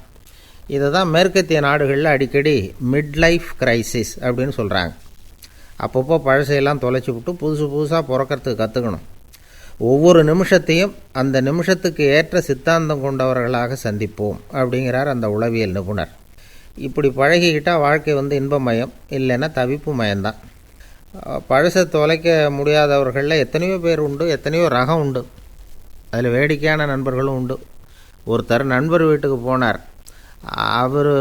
இதை தான் மேற்கத்திய நாடுகளில் அடிக்கடி மிட் லைஃப் கிரைசிஸ் அப்படின்னு சொல்கிறாங்க. அப்பப்போ பழசையெல்லாம் தொலைச்சி விட்டு புதுசாக பிறக்கிறதுக்கு கற்றுக்கணும். ஒவ்வொரு நிமிஷத்தையும் அந்த நிமிஷத்துக்கு ஏற்ற சித்தாந்தம் கொண்டவர்களாக சந்திப்போம் அப்படிங்கிறார் அந்த உளவியல் நிபுணர். இப்படி பழகிக்கிட்டால் வாழ்க்கை இன்பமயம், இல்லைன்னா தவிப்பு மயம்தான். பழசை தொலைக்க முடியாதவர்களில் எத்தனையோ பேர் உண்டு, எத்தனையோ ரகம் உண்டு. அதில் வேடிக்கையான நண்பர்களும் உண்டு. ஒருத்தர் நண்பர் வீட்டுக்கு போனார். அவர்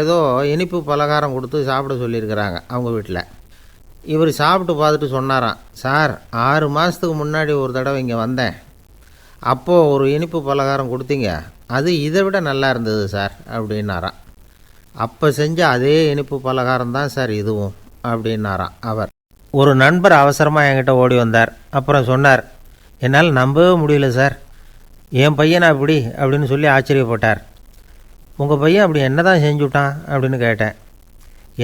ஏதோ இனிப்பு பலகாரம் கொடுத்து சாப்பிட சொல்லியிருக்கிறாங்க அவங்க வீட்டில். இவர் சாப்பிட்டு பார்த்துட்டு சொன்னாராம், சார் 6 மாதத்துக்கு முன்னாடி ஒரு தடவை இங்கே வந்தேன், அப்போது ஒரு இனிப்பு பலகாரம் கொடுத்தீங்க, அது இதை விட நல்லா இருந்தது சார் அப்படின்னாராம். அப்போ செஞ்ச அதே இனிப்பு பலகாரம் தான் சார் இதுவும் அப்படின்னாராம் அவர். ஒரு நண்பர் அவசரமாக என்கிட்ட ஓடி வந்தார். அப்புறம் சொன்னார், என்னால் நம்பவே முடியல சார், என் பையனை அப்படி அப்படின்னு சொல்லி ஆச்சரியப்பட்டார். உங்கள் பையன் அப்படி என்ன தான் செஞ்சுட்டான் அப்படின்னு கேட்டேன்.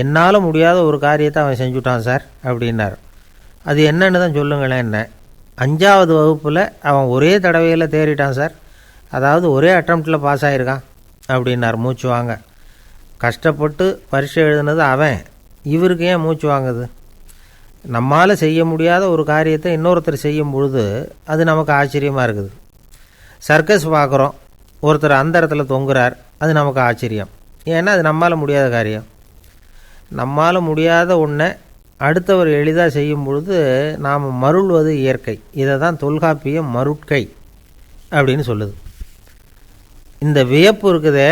என்னால் முடியாத ஒரு காரியத்தை அவன் செஞ்சுட்டான் சார் அப்படின்னார். அது என்னன்னு தான் சொல்லுங்களேன். என்ன 5வது வகுப்பில் அவன் ஒரே தடவையில் தேறிட்டான் சார், அதாவது ஒரே அட்டம்ப்டில் பாஸ் ஆகிருக்கான் அப்படின்னார் மூச்சு வாங்க. கஷ்டப்பட்டு பரீட்சை எழுதுனது அவன், இவருக்கு ஏன் மூச்சு வாங்குது? நம்மால் செய்ய முடியாத ஒரு காரியத்தை இன்னொருத்தர் செய்யும் பொழுது அது நமக்கு ஆச்சரியமாக இருக்குது. சர்க்கஸ் பார்க்குறோம், ஒருத்தர் அந்த இடத்துல தொங்குறார், அது நமக்கு ஆச்சரியம். ஏன்னா அது நம்மால் முடியாத காரியம். நம்மால் முடியாத ஒன்றை அடுத்தவர் எளிதாக செய்யும் பொழுது நாம் மருள்வது இயற்கை. இதை தான் தொல்காப்பியம் மருட்கை அப்படின்னு சொல்லுது. இந்த வியப்பு இருக்குதே,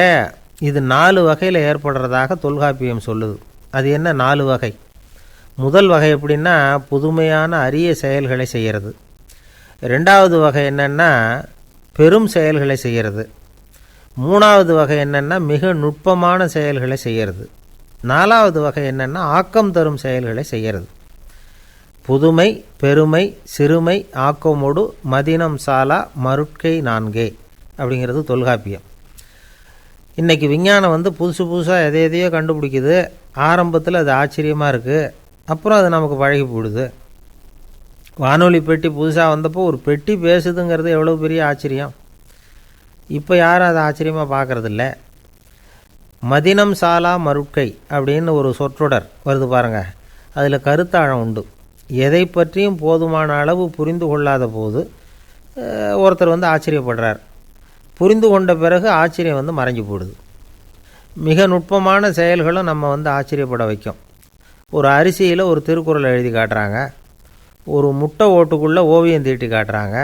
இது 4 வகையில் ஏற்படுறதாக தொல்காப்பியம் சொல்லுது. அது என்ன 4 வகை? முதல் வகை எப்படின்னா, புதுமையான அரிய செயல்களை செய்கிறது. 2வது வகை என்னென்னா பெரும் செயல்களை செய்கிறது. 3வது வகை என்னென்னா மிக நுட்பமான செயல்களை செய்கிறது. 4வது வகை என்னென்னா ஆக்கம் தரும் செயல்களை செய்கிறது. புதுமை, பெருமை, சிறுமை, ஆக்கமோடு மதினம் சாலா மருட்கை 4 அப்படிங்கிறது தொல்காப்பியம். இன்றைக்கி விஞ்ஞானம் புதுசு புதுசாக எதையோ கண்டுபிடிக்குது. ஆரம்பத்தில் அது ஆச்சரியமாக இருக்குது, அப்புறம் அது நமக்கு பழகி போடுது. வானொலி பெட்டி புதுசாக வந்தப்போ ஒரு பெட்டி பேசுதுங்கிறது எவ்வளோ பெரிய ஆச்சரியம். இப்போ யாரும் அதை ஆச்சரியமாக பார்க்குறதில்ல. மதினம் சாலா மருட்கை அப்படின்னு ஒரு சொற்றொடர் வருது பாருங்கள், அதில் கருத்தாழம் உண்டு. எதை பற்றியும் போதுமான அளவு புரிந்து கொள்ளாத போது ஒருத்தர் ஆச்சரியப்படுறார். புரிந்து கொண்ட பிறகு ஆச்சரியம் மறைஞ்சு போடுது. மிக நுட்பமான செயல்களும் நம்ம ஆச்சரியப்பட வைக்கும். ஒரு அரிசியில் ஒரு திருக்குறள் எழுதி காட்டுறாங்க, ஒரு முட்டை ஓட்டுக்குள்ளே ஓவியம் தீட்டி காட்டுறாங்க.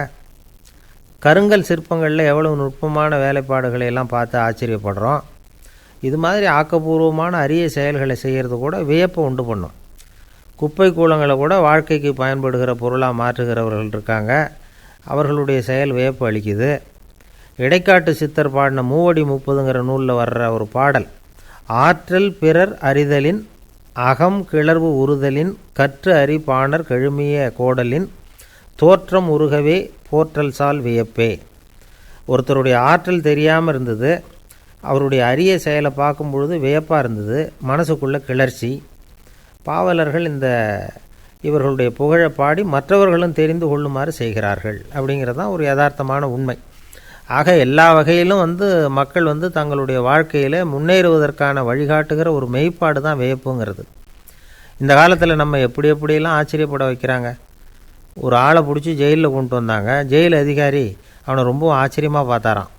கருங்கல் சிற்பங்களில் எவ்வளவு நுட்பமான வேலைப்பாடுகளை எல்லாம் பார்த்து ஆச்சரியப்படுறோம். இது மாதிரி ஆக்கப்பூர்வமான அரிய செயல்களை செய்கிறது கூட வியப்பை உண்டு பண்ணும். குப்பை கூலங்களை கூட வாழ்க்கைக்கு பயன்படுகிற பொருளாக மாற்றுகிறவர்கள் இருக்காங்க, அவர்களுடைய செயல் வியப்பு அளிக்குது. இடைக்காட்டு சித்தர் பாடின 30 நூலில் வர்ற ஒரு பாடல், ஆற்றல் பிறர் அறிதலின் அகம் கிளர்வு உறுதலின் கற்று அறி பாணர் கழுமிய கோடலின் தோற்றம் உருகவே போற்றல் சால் வியப்பே. ஒருத்தருடைய ஆற்றல் தெரியாமல் இருந்தது, அவருடைய அரிய செயலை பார்க்கும் பொழுது வியப்பாக இருந்தது, மனசுக்குள்ள கிளர்ச்சி. பாவலர்கள் இவர்களுடைய புகழை பாடி மற்றவர்களும் தெரிந்து கொள்ளுமாறு செய்கிறார்கள் அப்படிங்கிறது தான் ஒரு யதார்த்தமான உண்மை. ஆக எல்லா வகையிலும் மக்கள் தங்களுடைய வாழ்க்கையில் முன்னேறுவதற்கான வழிகாட்டுகிற ஒரு மெய்ப்பாடு தான் வியப்புங்கிறது. இந்த காலத்தில் நம்ம எப்படியெல்லாம் ஆச்சரியப்பட வைக்கிறாங்க. ஒரு ஆளை பிடிச்சி ஜெயிலில் கொண்டு வந்தாங்க. ஜெயில் அதிகாரி அவனை ரொம்ப ஆச்சரியமாக பார்த்தாரான்.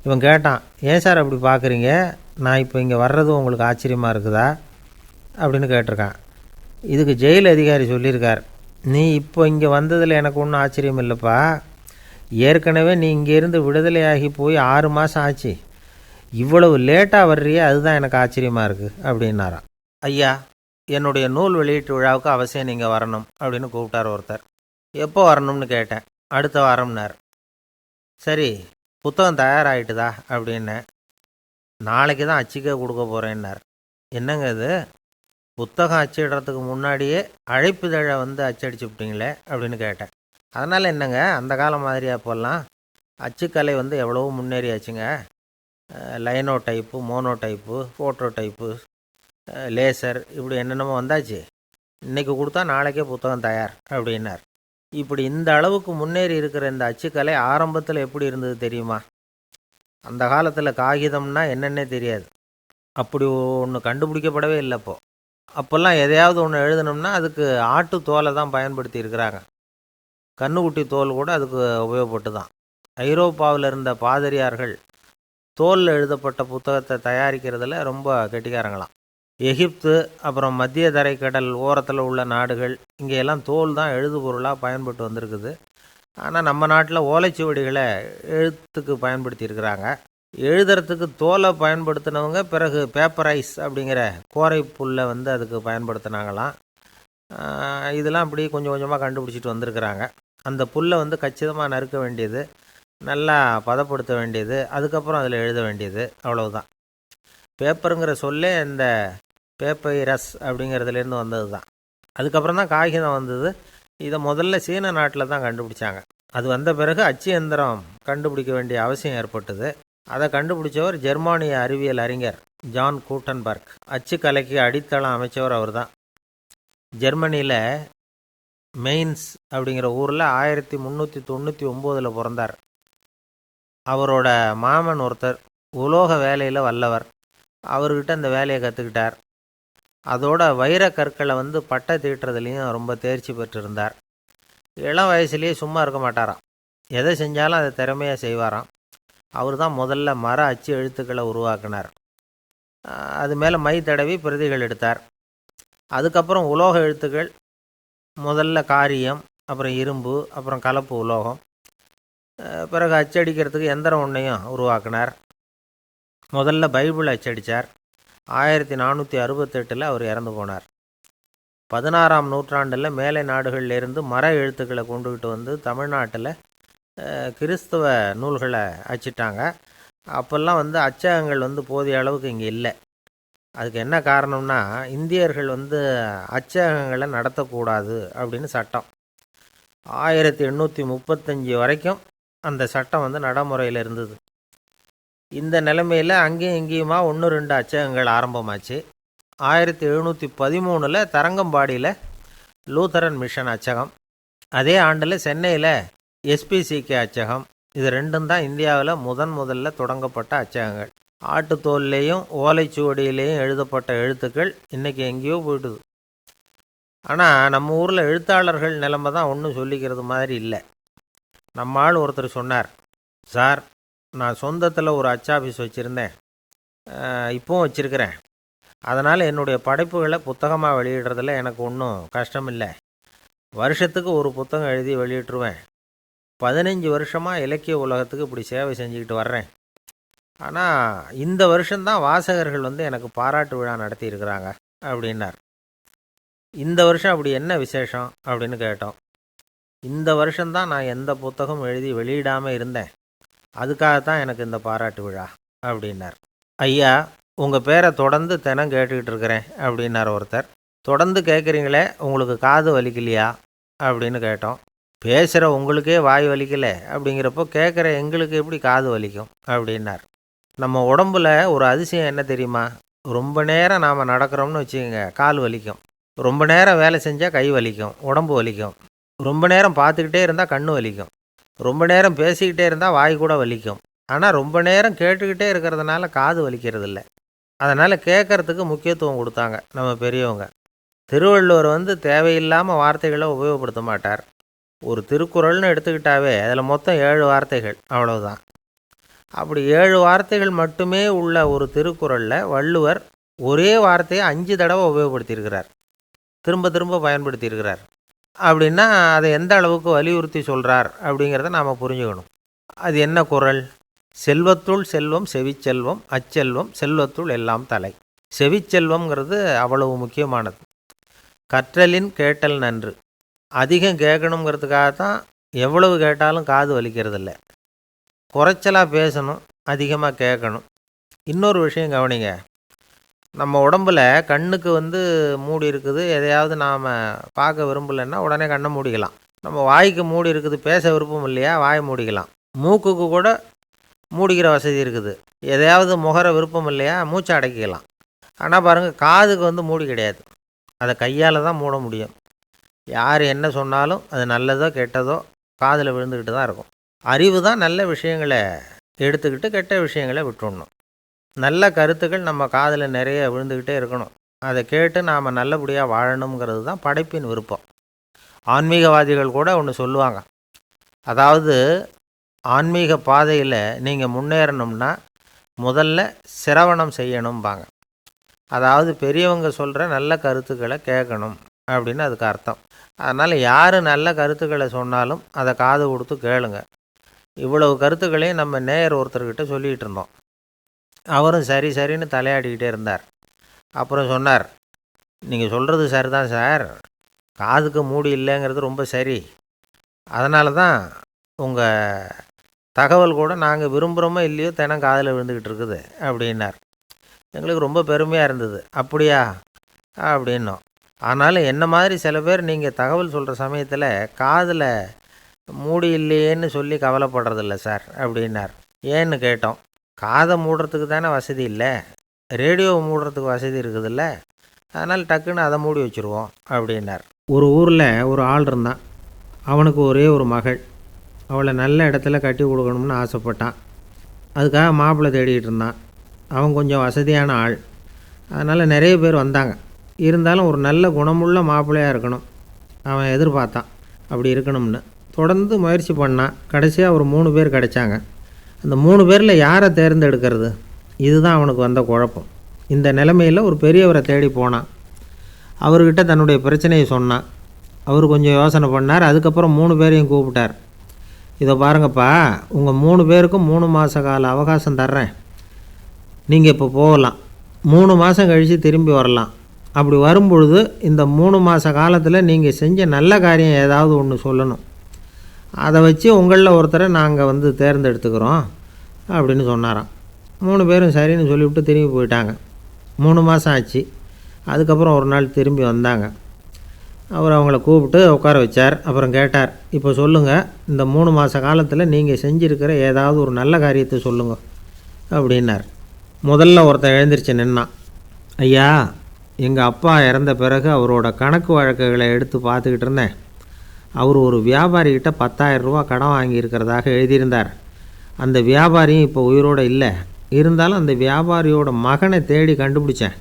இவன் கேட்டான், ஏன் சார் அப்படி பார்க்குறீங்க, நான் இப்போ இங்கே வர்றது உங்களுக்கு ஆச்சரியமாக இருக்குதா அப்படின்னு கேட்டிருக்கான். இதுக்கு ஜெயில் அதிகாரி சொல்லியிருக்கார், நீ இப்போ இங்கே வந்ததில் எனக்கு ஒன்றும் ஆச்சரியம் இல்லைப்பா, ஏற்கனவே நீ இங்கேருந்து விடுதலையாகி போய் 6 மாதம் ஆச்சு, இவ்வளவு லேட்டாக வர்றியே அதுதான் எனக்கு ஆச்சரியமாக இருக்குது அப்படின்னாராம். ஐயா, என்னுடைய நூல் வெளியீட்டு விழாவுக்கு அவசியம் நீங்கள் வரணும் அப்படின்னு கூப்பிட்டார் ஒருத்தர். எப்போ வரணும்னு கேட்டேன். அடுத்த வாரம்னார். சரி, புத்தகம் தயாராகிட்டுதா அப்படின்னேன். நாளைக்கு தான் அச்சிக்க கொடுக்க போகிறேன்னார். என்னங்க இது, புத்தகம் அச்சிடுறதுக்கு முன்னாடியே அழைப்புதழை அச்சடிச்சு விட்டீங்களே அப்படின்னு கேட்டேன். அதனால் என்னங்க, அந்த காலம் மாதிரி அப்போல்லாம் அச்சுக்கலை எவ்வளவோ முன்னேறியாச்சுங்க. Linotype, monotype, phototype, laser, இப்படி என்னென்னமோ வந்தாச்சு. இன்றைக்கி கொடுத்தா நாளைக்கே புத்தகம் தயார் அப்படின்னார். இப்படி இந்த அளவுக்கு முன்னேறி இருக்கிற இந்த அச்சுக்கலை ஆரம்பத்தில் எப்படி இருந்தது தெரியுமா? அந்த காலத்தில் காகிதம்னா என்னென்னே தெரியாது, அப்படி ஒன்று கண்டுபிடிக்கப்படவே இல்லை. அப்போல்லாம் எதையாவது ஒன்று எழுதணும்னா அதுக்கு ஆட்டு தோலை தான் பயன்படுத்தி இருக்கிறாங்க. கண்ணுக்குட்டி தோல் கூட அதுக்கு உபயோகப்பட்டு தான். ஐரோப்பாவில் இருந்த பாதிரியார்கள் தோலில் எழுதப்பட்ட புத்தகத்தை தயாரிக்கிறதுல ரொம்ப கெட்டிக்காரங்களாம். எகிப்து, அப்புறம் மத்திய தரைக்கடல் ஓரத்தில் உள்ள நாடுகள், இங்கெல்லாம் தோல் தான் எழுதுபொருளாக பயன்பட்டு வந்திருக்குது. ஆனால் நம்ம நாட்டில் ஓலைச்சுவடிகளை எழுத்துக்கு பயன்படுத்தியிருக்கிறாங்க. எழுதுறதுக்கு தோலை பயன்படுத்தினவங்க பிறகு பேப்பரைஸ் அப்படிங்கிற கோரை புல்லை அதுக்கு பயன்படுத்தினாங்களாம். இதெல்லாம் அப்படி கொஞ்சம் கொஞ்சமாக கண்டுபிடிச்சிட்டு வந்திருக்கிறாங்க. அந்த புல்லை வந்து கச்சிதமாக நறுக்க வேண்டியது, நல்லா பதப்படுத்த வேண்டியது, அதுக்கப்புறம் அதில் எழுத வேண்டியது, அவ்வளவுதான். பேப்பருங்கிற சொல்லே இந்த பேப்பைரஸ் அப்படிங்கிறதுலேருந்து வந்தது தான். அதுக்கப்புறம் தான் காகிதம் வந்தது. இதை முதல்ல சீன நாட்டில் தான் கண்டுபிடிச்சாங்க. அது வந்த பிறகு அச்சு எந்திரம் கண்டுபிடிக்க வேண்டிய அவசியம் ஏற்பட்டது. அதை கண்டுபிடிச்சவர் ஜெர்மானிய அறிவியல் அறிஞர் ஜான் கூட்டன்பர்க். அச்சுக்கலைக்கு அடித்தளம் அமைச்சவர் அவர் தான். ஜெர்மனியில் மெயின்ஸ் அப்படிங்கிற ஊரில் 1399 பிறந்தார். அவரோட மாமன் ஒருத்தர் உலோக வேலையில் வல்லவர். அவர்கிட்ட இந்த வேலையை கற்றுக்கிட்டார். அதோட வைர கற்களை வந்து பட்டை தீட்டுறதுலேயும் ரொம்ப தேர்ச்சி பெற்றிருந்தார். இளம் வயசுலேயே சும்மா இருக்க மாட்டாராம். எதை செஞ்சாலும் அதை திறமையாக செய்வாராம். அவர் தான் முதல்ல மர அச்சு எழுத்துக்களை உருவாக்கினார். அது மேலே மை தடவி பிரதிகள் எடுத்தார். அதுக்கப்புறம் உலோக எழுத்துக்கள், முதல்ல காரியம், அப்புறம் இரும்பு, அப்புறம் கலப்பு உலோகம், பிறகு அச்சடிக்கிறதுக்கு எந்திரம் ஒன்றையும் உருவாக்கினார். முதல்ல பைபிள் அச்சடித்தார். 1468 அவர் இறந்து போனார். 16ஆம் நூற்றாண்டில் மேலை நாடுகளிலிருந்து மர எழுத்துக்களை கொண்டுகிட்டு வந்து தமிழ்நாட்டில் கிறிஸ்துவ நூல்களை அச்சிட்டாங்க. அப்போல்லாம் வந்து அச்சகங்கள் வந்து போதிய அளவுக்கு இங்கே இல்லை. அதுக்கு என்ன காரணம்னா, இந்தியர்கள் வந்து அச்சகங்களை நடத்தக்கூடாது அப்படின்னு சட்டம். 1835 வரைக்கும் அந்த சட்டம் வந்து நடைமுறையில் இருந்தது. இந்த நிலைமையில் அங்கேயும் இங்கேயுமா 1-2 அச்சகங்கள் ஆரம்பமாச்சு. 1713 தரங்கம்பாடியில் லூத்தரன் மிஷன் அச்சகம், அதே ஆண்டில் சென்னையில் எஸ்பிசிகே அச்சகம். இது ரெண்டும் தான் இந்தியாவில் முதல்ல தொடங்கப்பட்ட அச்சகங்கள். ஆட்டுத்தோல்லையும் ஓலைச்சுவடியிலையும் எழுதப்பட்ட எழுத்துக்கள் இன்றைக்கி எங்கேயோ போயிடுது. ஆனால் நம்ம ஊரில் எழுத்தாளர்கள் நிலைமை தான் ஒன்றும் சொல்லிக்கிறது மாதிரி இல்லை. நம்ம ஆள் ஒருத்தர் சொன்னார், சார், நான் சொந்தத்தில் ஒரு அச்சாஃபீஸ் வச்சுருந்தேன், இப்போவும் வச்சுருக்கிறேன். அதனால் என்னுடைய படைப்புகளை புத்தகமாக வெளியிடுறதில் எனக்கு ஒன்றும் கஷ்டம் இல்லை. வருஷத்துக்கு ஒரு புத்தகம் எழுதி வெளியிட்டுருவேன். 15 வருஷமாக இலக்கிய உலகத்துக்கு இப்படி சேவை செஞ்சுக்கிட்டு வர்றேன். ஆனால் இந்த வருஷம்தான் வாசகர்கள் வந்து எனக்கு பாராட்டு விழா நடத்தியிருக்கிறாங்க அப்படின்னார். இந்த வருஷம் அப்படி என்ன விசேஷம் அப்படின்னு கேட்டோம். இந்த வருஷம்தான் நான் எந்த புத்தகம் எழுதி வெளியிடாமல் இருந்தேன், அதுக்காகத்தான் எனக்கு இந்த பாராட்டு விழா அப்படின்னார். ஐயா, உங்கள் பேரை தொடர்ந்து தினம் கேட்டுக்கிட்டு இருக்கிறேன் அப்படின்னார் ஒருத்தர். தொடர்ந்து கேட்குறீங்களே, உங்களுக்கு காது வலிக்கலையா அப்படின்னு கேட்டோம். பேசுகிற உங்களுக்கே வாய் வலிக்கலை அப்படிங்கிறப்போ கேட்குற எங்களுக்கு எப்படி காது வலிக்கும் அப்படின்னார். நம்ம உடம்புல ஒரு அதிசயம் என்ன தெரியுமா? ரொம்ப நேரம் நாம் நடக்கிறோம்னு வச்சுக்கோங்க, கால் வலிக்கும். ரொம்ப நேரம் வேலை செஞ்சால் கை வலிக்கும், உடம்பு வலிக்கும். ரொம்ப நேரம் பார்த்துக்கிட்டே இருந்தால் கண்ணு வலிக்கும். ரொம்ப நேரம் பேசிக்கிட்டே இருந்தால் வாய் கூட வலிக்கும். ஆனால் ரொம்ப நேரம் கேட்டுக்கிட்டே இருக்கிறதுனால காது வலிக்கிறது இல்லை. அதனால் கேட்குறதுக்கு முக்கியத்துவம் கொடுத்தாங்க நம்ம பெரியவங்க. திருவள்ளுவர் வந்து தேவையில்லாமல் வார்த்தைகளை உபயோகப்படுத்த மாட்டார். ஒரு திருக்குறள்னு எடுத்துக்கிட்டாவே அதில் மொத்தம் 7 வார்த்தைகள், அவ்வளவுதான். அப்படி 7 வார்த்தைகள் மட்டுமே உள்ள ஒரு திருக்குறளில் வள்ளுவர் ஒரே வார்த்தையை 5 தடவை உபயோகப்படுத்தியிருக்கிறார், திரும்ப திரும்ப பயன்படுத்தியிருக்கிறார். அப்படின்னா அதை எந்த அளவுக்கு வலியுறுத்தி சொல்கிறார் அப்படிங்கிறத நாம் புரிஞ்சுக்கணும். அது என்ன குறள்? செல்வத்துள் செல்வம் செவிச்செல்வம், அச்செல்வம் செல்வத்துள் எல்லாம் தலை. செவிச்செல்வம்ங்கிறது அவ்வளவு முக்கியமானது. கற்றலின் கேட்டல் நன்று. அதிகம் கேட்கணுங்கிறதுக்காகத்தான் எவ்வளவு கேட்டாலும் காது வலிக்கிறதில்ல. குறைச்சலாக பேசணும், அதிகமாக கேட்கணும். இன்னொரு விஷயம் கவனிங்க, நம்ம உடம்பில் கண்ணுக்கு வந்து மூடி இருக்குது, எதையாவது நாம் பார்க்க விரும்பலைன்னா உடனே கண்ணை மூடிக்கலாம். நம்ம வாய்க்கு மூடி இருக்குது, பேச விருப்பம் இல்லையா, வாயை மூடிக்கலாம். மூக்குக்கு கூட மூடிக்கிற வசதி இருக்குது, எதையாவது முகர விருப்பம் இல்லையா, மூச்சை அடக்கிக்கலாம். ஆனால் பாருங்கள், காதுக்கு வந்து மூடி கிடையாது, அதை கையால் தான் மூட முடியும். யார் என்ன சொன்னாலும் அது நல்லதோ கெட்டதோ காதில் விழுந்துக்கிட்டு தான் இருக்கும். அறிவு தான் நல்ல விஷயங்களை எடுத்துக்கிட்டு கெட்ட விஷயங்களை விட்டுடணும். நல்ல கருத்துக்கள் நம்ம காதில் நிறைய விழுந்துக்கிட்டே இருக்கணும். அதை கேட்டு நாம் நல்லபடியாக வாழணுங்கிறது தான் படைப்பின் விருப்பம். ஆன்மீகவாதிகள் கூட ஒன்று சொல்லுவாங்க, அதாவது ஆன்மீக பாதையில் நீங்கள் முன்னேறணும்னா முதல்ல சிரவணம் செய்யணும்பாங்க. அதாவது பெரியவங்க சொல்கிற நல்ல கருத்துக்களை கேட்கணும் அப்படின்னு அதுக்கு அர்த்தம். அதனால் யார் நல்ல கருத்துக்களை சொன்னாலும் அதை காது கொடுத்து கேளுங்க. இவ்வளவு கருத்துக்களையும் நம்ம நேயர் ஒருத்தர்கிட்ட சொல்லிகிட்டு இருந்தோம். அவரும் சரி சரின்னு தலையாடிக்கிட்டே இருந்தார். அப்புறம் சொன்னார், நீங்கள் சொல்கிறது சரிதான் சார், காதுக்கு மூடி இல்லைங்கிறது ரொம்ப சரி. அதனால தான் உங்கள் தகவல் கூட நாங்கள் விரும்புகிறோமோ இல்லையோ தினம் காதில் விழுந்துக்கிட்டு இருக்குது அப்படின்னார். எங்களுக்கு ரொம்ப பெருமையாக இருந்தது. அப்படியா அப்படின்னோம். ஆனாலும் என்ன மாதிரி சில பேர் நீங்கள் தகவல் சொல்கிற சமயத்தில் காதில் மூடி இல்லையேன்னு சொல்லி கவலைப்படுறதில்ல சார் அப்படின்னார். ஏன்னு கேட்டோம். காதை மூடுறதுக்கு தானே வசதி இல்லை, ரேடியோவை மூடுறதுக்கு வசதி இருக்குதுல்ல, அதனால் டக்குன்னு அதை மூடி வச்சுருவோம் அப்படின்னார். ஒரு ஊரில் ஒரு ஆள் இருந்தான். அவனுக்கு ஒரே ஒரு மகள். அவளை நல்ல இடத்துல கட்டி கொடுக்கணும்னு ஆசைப்பட்டான். அதுக்காக மாப்பிள்ளை தேடிகிட்டு இருந்தான். அவன் கொஞ்சம் வசதியான ஆள், அதனால் நிறைய பேர் வந்தாங்க. இருந்தாலும் ஒரு நல்ல குணமுள்ள மாப்பிள்ளையாக இருக்கணும் அவன் எதிர்பார்த்தான். அப்படி இருக்கணும்னு தொடர்ந்து முயற்சி பண்ணான். கடைசியாக ஒரு 3 பேர் கிடைச்சாங்க. அந்த 3 பேரில் யாரை தேர்ந்தெடுக்கிறது, இதுதான் அவனுக்கு வந்த குழப்பம். இந்த நிலைமையில் ஒரு பெரியவரை தேடி போனான். அவர்கிட்ட தன்னுடைய பிரச்சனையை சொன்னான். அவர் கொஞ்சம் யோசனை பண்ணார். அதுக்கப்புறம் 3 பேரையும் கூப்பிட்டார். இதை பாருங்கப்பா, உங்கள் 3 பேருக்கும் 3 மாத கால அவகாசம் தர்றேன். நீங்கள் இப்போ போகலாம். 3 மாதம் கழித்து திரும்பி வரலாம். அப்படி வரும்பொழுது இந்த 3 மாத காலத்தில் நீங்கள் செஞ்ச நல்ல காரியம் ஏதாவது ஒன்று சொல்லணும். அதை வச்சு உங்களில் ஒருத்தரை நாங்கள் தேர்ந்தெடுத்துக்கிறோம் அப்படின்னு சொன்னாராம். 3 பேரும் சரின்னு சொல்லிவிட்டு திரும்பி போயிட்டாங்க. 3 மாதம் ஆச்சு. அதுக்கப்புறம் ஒரு நாள் திரும்பி வந்தாங்க. அவர் அவங்கள கூப்பிட்டு உட்கார வச்சார். அப்புறம் கேட்டார், இப்போ சொல்லுங்கள், இந்த 3 மாத காலத்தில் நீங்கள் செஞ்சுருக்கிற ஏதாவது ஒரு நல்ல காரியத்தை சொல்லுங்க அப்படின்னார். முதல்ல ஒருத்தன் எழுந்திரிச்சு நின்னான். ஐயா, எங்கள் அப்பா இறந்த பிறகு அவரோட கணக்கு வழக்குகளை எடுத்து பார்த்துக்கிட்டு இருந்தேன். அவர் ஒரு வியாபாரிகிட்ட 10,000 ரூபா கடன் வாங்கியிருக்கிறதாக எழுதியிருந்தார். அந்த வியாபாரியும் இப்போ உயிரோடு இல்லை. இருந்தாலும் அந்த வியாபாரியோட மகனை தேடி கண்டுபிடிச்சேன்.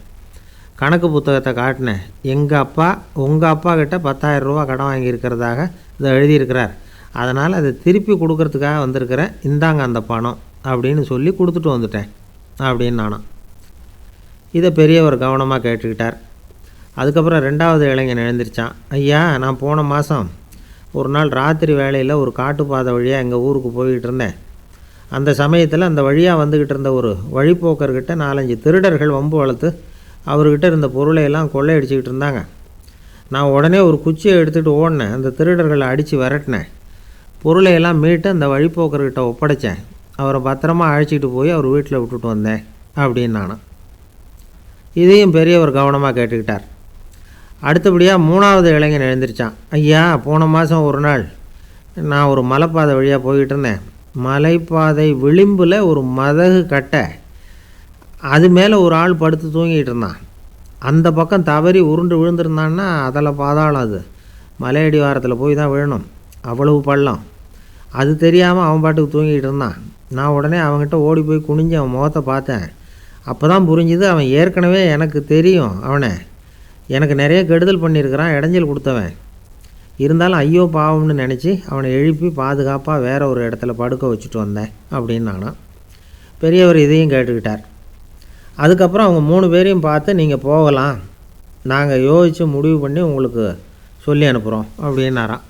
கணக்கு புத்தகத்தை காட்டினேன். எங்கள் அப்பா உங்கள் அப்பா கிட்ட 10,000 ரூபா கடன் வாங்கியிருக்கிறதாக இதை எழுதியிருக்கிறார். அதனால் அதை திருப்பி கொடுக்கறதுக்காக வந்திருக்கிறேன். இந்தாங்க அந்த பணம் அப்படின்னு சொல்லி கொடுத்துட்டு வந்துட்டேன் அப்படின்னு நானும். இதை பெரியவர் கவனமாக கேட்டுக்கிட்டார். அதுக்கப்புறம் 2வது இளைஞன் எழுந்திரிச்சான். ஐயா, நான் போன மாதம் ஒரு நாள் ராத்திரி வேளையில் ஒரு காட்டுப்பாதை வழியாக எங்கள் ஊருக்கு போய்கிட்டு இருந்தேன். அந்த சமயத்தில் அந்த வழியாக வந்துக்கிட்டு இருந்த ஒரு வழிப்போக்கர்கிட்ட 4-5 திருடர்கள் வம்பு வளர்த்து அவர்கிட்ட இருந்த பொருளையெல்லாம் கொள்ளையடிச்சிக்கிட்டு இருந்தாங்க. நான் உடனே ஒரு குச்சியை எடுத்துகிட்டு ஓடினேன். அந்த திருடர்களை அடித்து விரட்டினேன். பொருளையெல்லாம் மீட்டு அந்த வழிப்போக்கர்கிட்ட ஒப்படைச்சேன். அவரை பத்திரமா அழைச்சிக்கிட்டு போய் அவர் வீட்டில் விட்டுட்டு வந்தேன் அப்படின்னு நானும். இதையும் பெரியவர் கவனமாக கேட்டுக்கிட்டார். அடுத்தபடியாக 3வது இளைஞன் எழுந்திரிச்சான். ஐயா, போன மாதம் ஒரு நாள் நான் ஒரு மலைப்பாதை வழியாக போய்கிட்டு இருந்தேன். மலைப்பாதை விளிம்பில் ஒரு மதகு கட்டை, அது மேலே ஒரு ஆள் படுத்து தூங்கிட்டு இருந்தான். அந்த பக்கம் தவறி உருண்டு விழுந்திருந்தான்னா அதில் பாதாளம். அது மலையடி வாரத்தில் போய் தான் விழணும், அவ்வளவு பள்ளம். அது தெரியாமல் அவன் பாட்டுக்கு தூங்கிட்டு இருந்தான். நான் உடனே அவன்கிட்ட ஓடி போய் குனிஞ்சு அவன் முகத்தை பார்த்தேன். அப்போ தான் புரிஞ்சுது, அவன் ஏற்கனவே எனக்கு தெரியும். அவனை எனக்கு நிறைய கெடுதல் பண்ணியிருக்கிறான், இடைஞ்சல் கொடுத்தவன். இருந்தாலும் ஐயோ பாவம்னு நினச்சி அவனை எழுப்பி பாதுகாப்பாக வேறு ஒரு இடத்துல படுக்க வச்சுட்டு வந்தேன் அப்படின்னு நானும். பெரியவர் இதையும் கேட்டுக்கிட்டார். அதுக்கப்புறம் அவங்க 3 பேரையும் பார்த்து, நீங்கள் போகலாம், நாங்கள் யோசித்து முடிவு பண்ணி உங்களுக்கு சொல்லி அனுப்புகிறோம் அப்படின்னாராம்.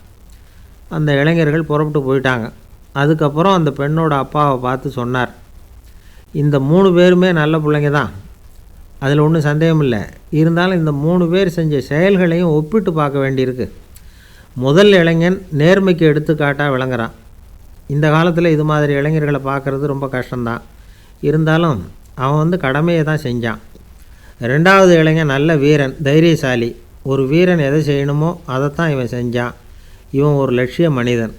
அந்த இளைஞர்கள் புறப்பட்டு போயிட்டாங்க. அதுக்கப்புறம் அந்த பெண்ணோட அப்பாவை பார்த்து சொன்னார், இந்த 3 பேருமே நல்ல பிள்ளைங்க தான், அதில் ஒன்றும் சந்தேகம் இல்லை. இருந்தாலும் இந்த 3 பேர் செஞ்ச செயல்களையும் ஒப்பிட்டு பார்க்க வேண்டியிருக்கு. முதல் இளைஞன் நேர்மைக்கு எடுத்துக்காட்டாக விளங்குறான். இந்த காலத்தில் இது மாதிரி இளைஞர்களை பார்க்குறது ரொம்ப கஷ்டம்தான். இருந்தாலும் அவன் கடமையை தான் செஞ்சான். 2வது இளைஞன் நல்ல வீரன், தைரியசாலி. ஒரு வீரன் எதை செய்யணுமோ அதைத்தான் இவன் செஞ்சான். இவன் ஒரு லட்சிய மனிதன்.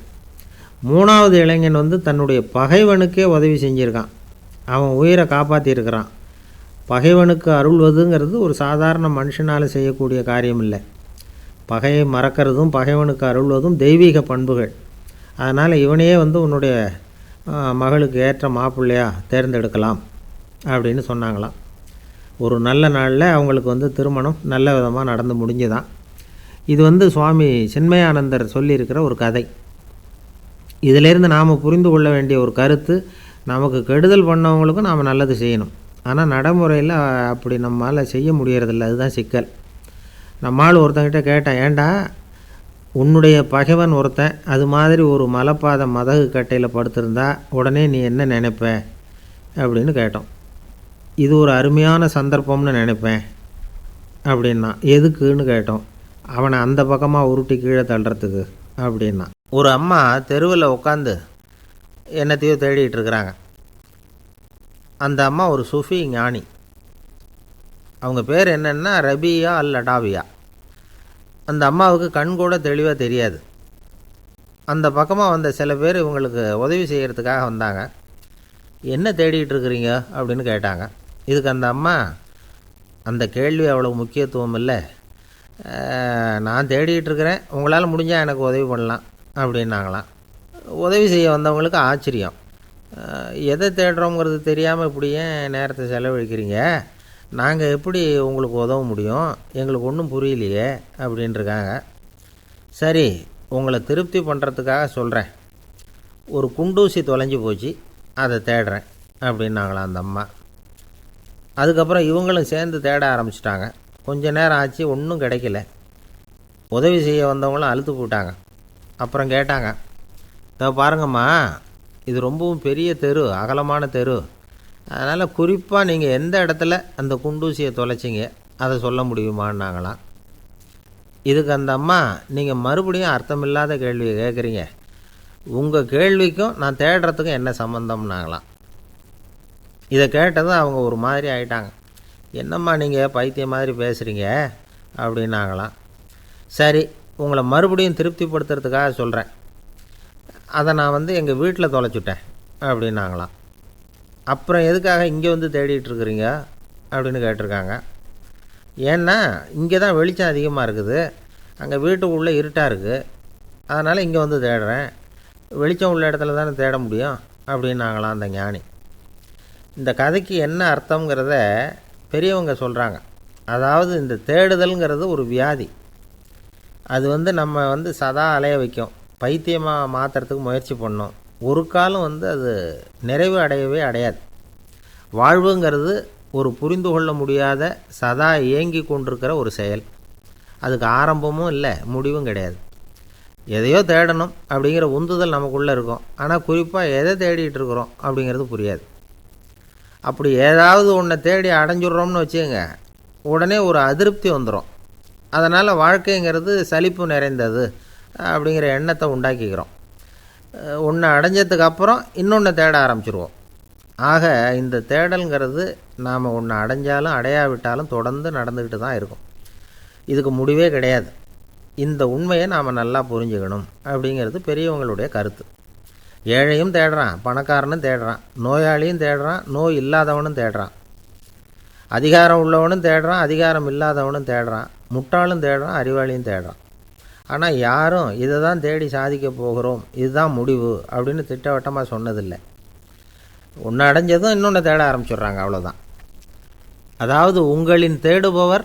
3வது இளைஞன் தன்னுடைய பகைவனுக்கே உதவி செஞ்சுருக்கான். அவன் உயிரை காப்பாற்றியிருக்கிறான். பகைவனுக்கு அருள்வதுங்கிறது ஒரு சாதாரண மனுஷனால் செய்யக்கூடிய காரியம் இல்லை. பகையை மறக்கிறதும் பகைவனுக்கு அருள்வதும் தெய்வீக பண்புகள். அதனால் இவனையே உன்னுடைய மகளுக்கு ஏற்ற மாப்பிள்ளையாக தேர்ந்தெடுக்கலாம் அப்படின்னு சொன்னாங்களாம். ஒரு நல்ல நாளில் அவங்களுக்கு திருமணம் நல்ல விதமாக நடந்து முடிஞ்சுதான். இது சுவாமி சின்மயானந்தர் சொல்லியிருக்கிற ஒரு கதை. இதிலேருந்து நாம் புரிந்து கொள்ள வேண்டிய ஒரு கருத்து, நமக்கு கெடுதல் பண்ணவங்களுக்கும் நாம் நல்லது செய்யணும். ஆனால் நடைமுறையில் அப்படி நம்மளால் செய்ய முடியறதில்ல. அதுதான் சிக்கல். நம்மால் ஒருத்தங்கிட்ட கேட்டேன், ஏண்டா உன்னுடைய பகைவன் ஒருத்தன் அது மாதிரி ஒரு மலைப்பாதை மதகு கட்டையில் படுத்திருந்தா உடனே நீ என்ன நினைப்ப அப்படின்னு கேட்டோம். இது ஒரு அருமையான சந்தர்ப்பம்னு நினைப்பேன் அப்படின்னா. எதுக்குன்னு கேட்டோம். அவனை அந்த பக்கமாக உருட்டி கீழே தள்ளுறதுக்கு அப்படின்னா. ஒரு அம்மா தெருவில் உட்காந்து என்னத்தையோ தேடிட்டு இருக்கிறாங்க. அந்த அம்மா ஒரு சூஃபி ஞானி. அவங்க பேர் என்னென்னா ரபியா அல் அடாவியா. அந்த அம்மாவுக்கு கண் கூட தெளிவாக தெரியாது. அந்த பக்கமாக வந்த சில பேர் இவங்களுக்கு உதவி செய்கிறதுக்காக வந்தாங்க. என்ன தேடிட்டு இருக்கிறீங்க அப்படின்னு கேட்டாங்க. இதுக்கு அந்த அம்மா, அந்த கேள்வி அவ்வளோ முக்கியத்துவம் இல்லை, நான் தேடிட்டு இருக்கிறேன், உங்களால் முடிஞ்சால் எனக்கு உதவி பண்ணலாம் அப்படின்னாங்களாம். உதவி செய்ய வந்தவங்களுக்கு ஆச்சரியம். எதை தேடுறோங்கிறது தெரியாமல் இப்படி ஏன் நேரத்தை செலவழிக்கிறீங்க, நாங்கள் எப்படி உங்களுக்கு உதவ முடியும், எங்களுக்கு ஒன்றும் புரியலையே அப்படின்ட்டுருக்காங்க. சரி, உங்களை திருப்தி பண்ணுறதுக்காக சொல்கிறேன், ஒரு குண்டூசி தொலைஞ்சி போச்சு, அதை தேடுறேன் அப்படின்னாங்களாம் அந்த அம்மா. அதுக்கப்புறம் இவங்களும் சேர்ந்து தேட ஆரம்பிச்சிட்டாங்க. கொஞ்ச நேரம் ஆச்சு, ஒன்றும் கிடைக்கல. உதவி செய்ய வந்தவங்களும் அழுத்து போட்டாங்க. அப்புறம் கேட்டாங்க, இதை பாருங்கம்மா, இது ரொம்பவும் பெரிய தெரு, அகலமான தெரு, அதனால் குறிப்பாக நீங்கள் எந்த இடத்துல அந்த குண்டூசியை தொலைச்சிங்க அதை சொல்ல முடியுமான்னாங்களாம். இதுக்கு அந்த அம்மா, நீங்கள் மறுபடியும் அர்த்தமில்லாத கேள்வியை கேட்குறீங்க, உங்கள் கேள்விக்கும் நான் தேடுறதுக்கும் என்ன சம்மந்தம்னாங்களாம். இதை கேட்டதும் அவங்க ஒரு மாதிரி ஆகிட்டாங்க. என்னம்மா நீங்கள் பைத்தியம் மாதிரி பேசுகிறீங்க அப்படின்னாங்களாம். சரி, உங்களை மறுபடியும் திருப்திப்படுத்துறதுக்காக சொல்கிறேன், அதை நான் எங்கள் வீட்டில் தொலைச்சுட்டேன் அப்படின்னாங்களாம். அப்புறம் எதுக்காக இங்கே வந்து தேடிட்டுருக்குறீங்க அப்படின்னு கேட்டிருக்காங்க. ஏன்னா இங்கே தான் வெளிச்சம் அதிகமாக இருக்குது, அங்கே வீட்டுக்குள்ளே இருட்டாக இருக்குது, அதனால் இங்கே வந்து தேடுறேன், வெளிச்சம் உள்ள இடத்துல தானே தேட முடியும் அப்படின்னாங்களாம் அந்த ஞானி. இந்த கதைக்கு என்ன அர்த்தங்கிறத பெரியவங்க சொல்கிறாங்க. அதாவது இந்த தேடுதல்ங்கிறது ஒரு வியாதி. அது நம்ம சதா அலைய வைக்கும், பைத்தியமாக மாற்றுறதுக்கு முயற்சி பண்ணோம். ஒரு காலம் அது நிறைவு அடையவே அடையாது. வாழ்வுங்கிறது ஒரு புரிந்து கொள்ள முடியாத, சதா இயங்கி கொண்டிருக்கிற ஒரு செயல். அதுக்கு ஆரம்பமும் இல்லை, முடிவும் கிடையாது. எதையோ தேடணும் அப்படிங்கிற உந்துதல் நமக்குள்ளே இருக்கும், ஆனால் குறிப்பாக எதை தேடிட்டு இருக்கிறோம் அப்படிங்கிறது புரியாது. அப்படி ஏதாவது ஒன்றை தேடி அடைஞ்சிட்றோம்னு வச்சுக்கோங்க, உடனே ஒரு அதிருப்தி வந்துடும். அதனால் வாழ்க்கைங்கிறது சலிப்பு நிறைந்தது அப்படிங்கிற எண்ணத்தை உண்டாக்கிக்கிறோம். ஒன்று அடைஞ்சதுக்கு அப்புறம் இன்னொன்று தேட ஆரம்பிச்சிருவோம். ஆக இந்த தேடல்ங்கிறது நாம் ஒன்று அடைஞ்சாலும் அடையாவிட்டாலும் தொடர்ந்து நடந்துக்கிட்டு தான் இருக்கும். இதுக்கு முடிவே கிடையாது. இந்த உண்மையை நாம் நல்லா புரிஞ்சுக்கணும் அப்படிங்கிறது பெரியவங்களுடைய கருத்து. ஏழையும் தேடுறான், பணக்காரனும் தேடுறான், நோயாளியும் தேடுறான், நோய் இல்லாதவனும் தேடுறான், அதிகாரம் உள்ளவனும் தேடுறான், அதிகாரம் இல்லாதவனும் தேடுறான், முட்டாளும் தேடுறான், அறிவாளியும் தேடுறான். ஆனால் யாரும் இதை தான் தேடி சாதிக்க போகிறோம், இதுதான் முடிவு அப்படின்னு திட்டவட்டமாக சொன்னதில்லை. ஒன்று அடைஞ்சதும் இன்னொன்று தேட ஆரம்பிச்சிடுறாங்க, அவ்வளோதான். அதாவது உங்களின் தேடுபவர்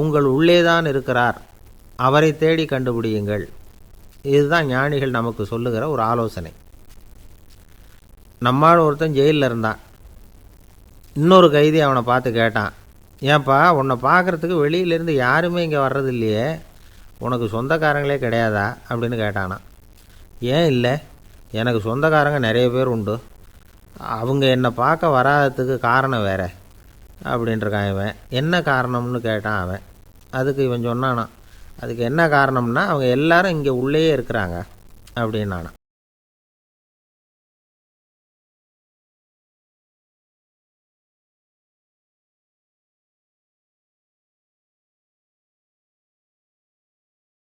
உங்கள் உள்ளே தான் இருக்கிறார், அவரை தேடி கண்டுபிடியுங்கள். இதுதான் ஞானிகள் நமக்கு சொல்லுகிற ஒரு ஆலோசனை. நம்மால் ஒருத்தன் ஜெயிலில் இருந்தான். இன்னொரு கைதி அவனை பார்த்து கேட்டான், ஏன்பா உன்னை பார்க்குறதுக்கு வெளியிலேருந்து யாருமே இங்கே வர்றது இல்லையே, உனக்கு சொந்தக்காரங்களே கிடையாதா அப்படின்னு கேட்டானான். ஏன் இல்லை, எனக்கு சொந்தக்காரங்க நிறைய பேர் உண்டு, அவங்க என்னை பார்க்க வராததுக்கு காரணம் வேறு அப்படின்ட்டுருக்கான் இவன். என்ன காரணம்னு கேட்டான் அவன். அதுக்கு இவன் சொன்னானான், அதுக்கு என்ன காரணம்னா அவங்க எல்லாரும் இங்கே உள்ளேயே இருக்கிறாங்க அப்படின்னானான்.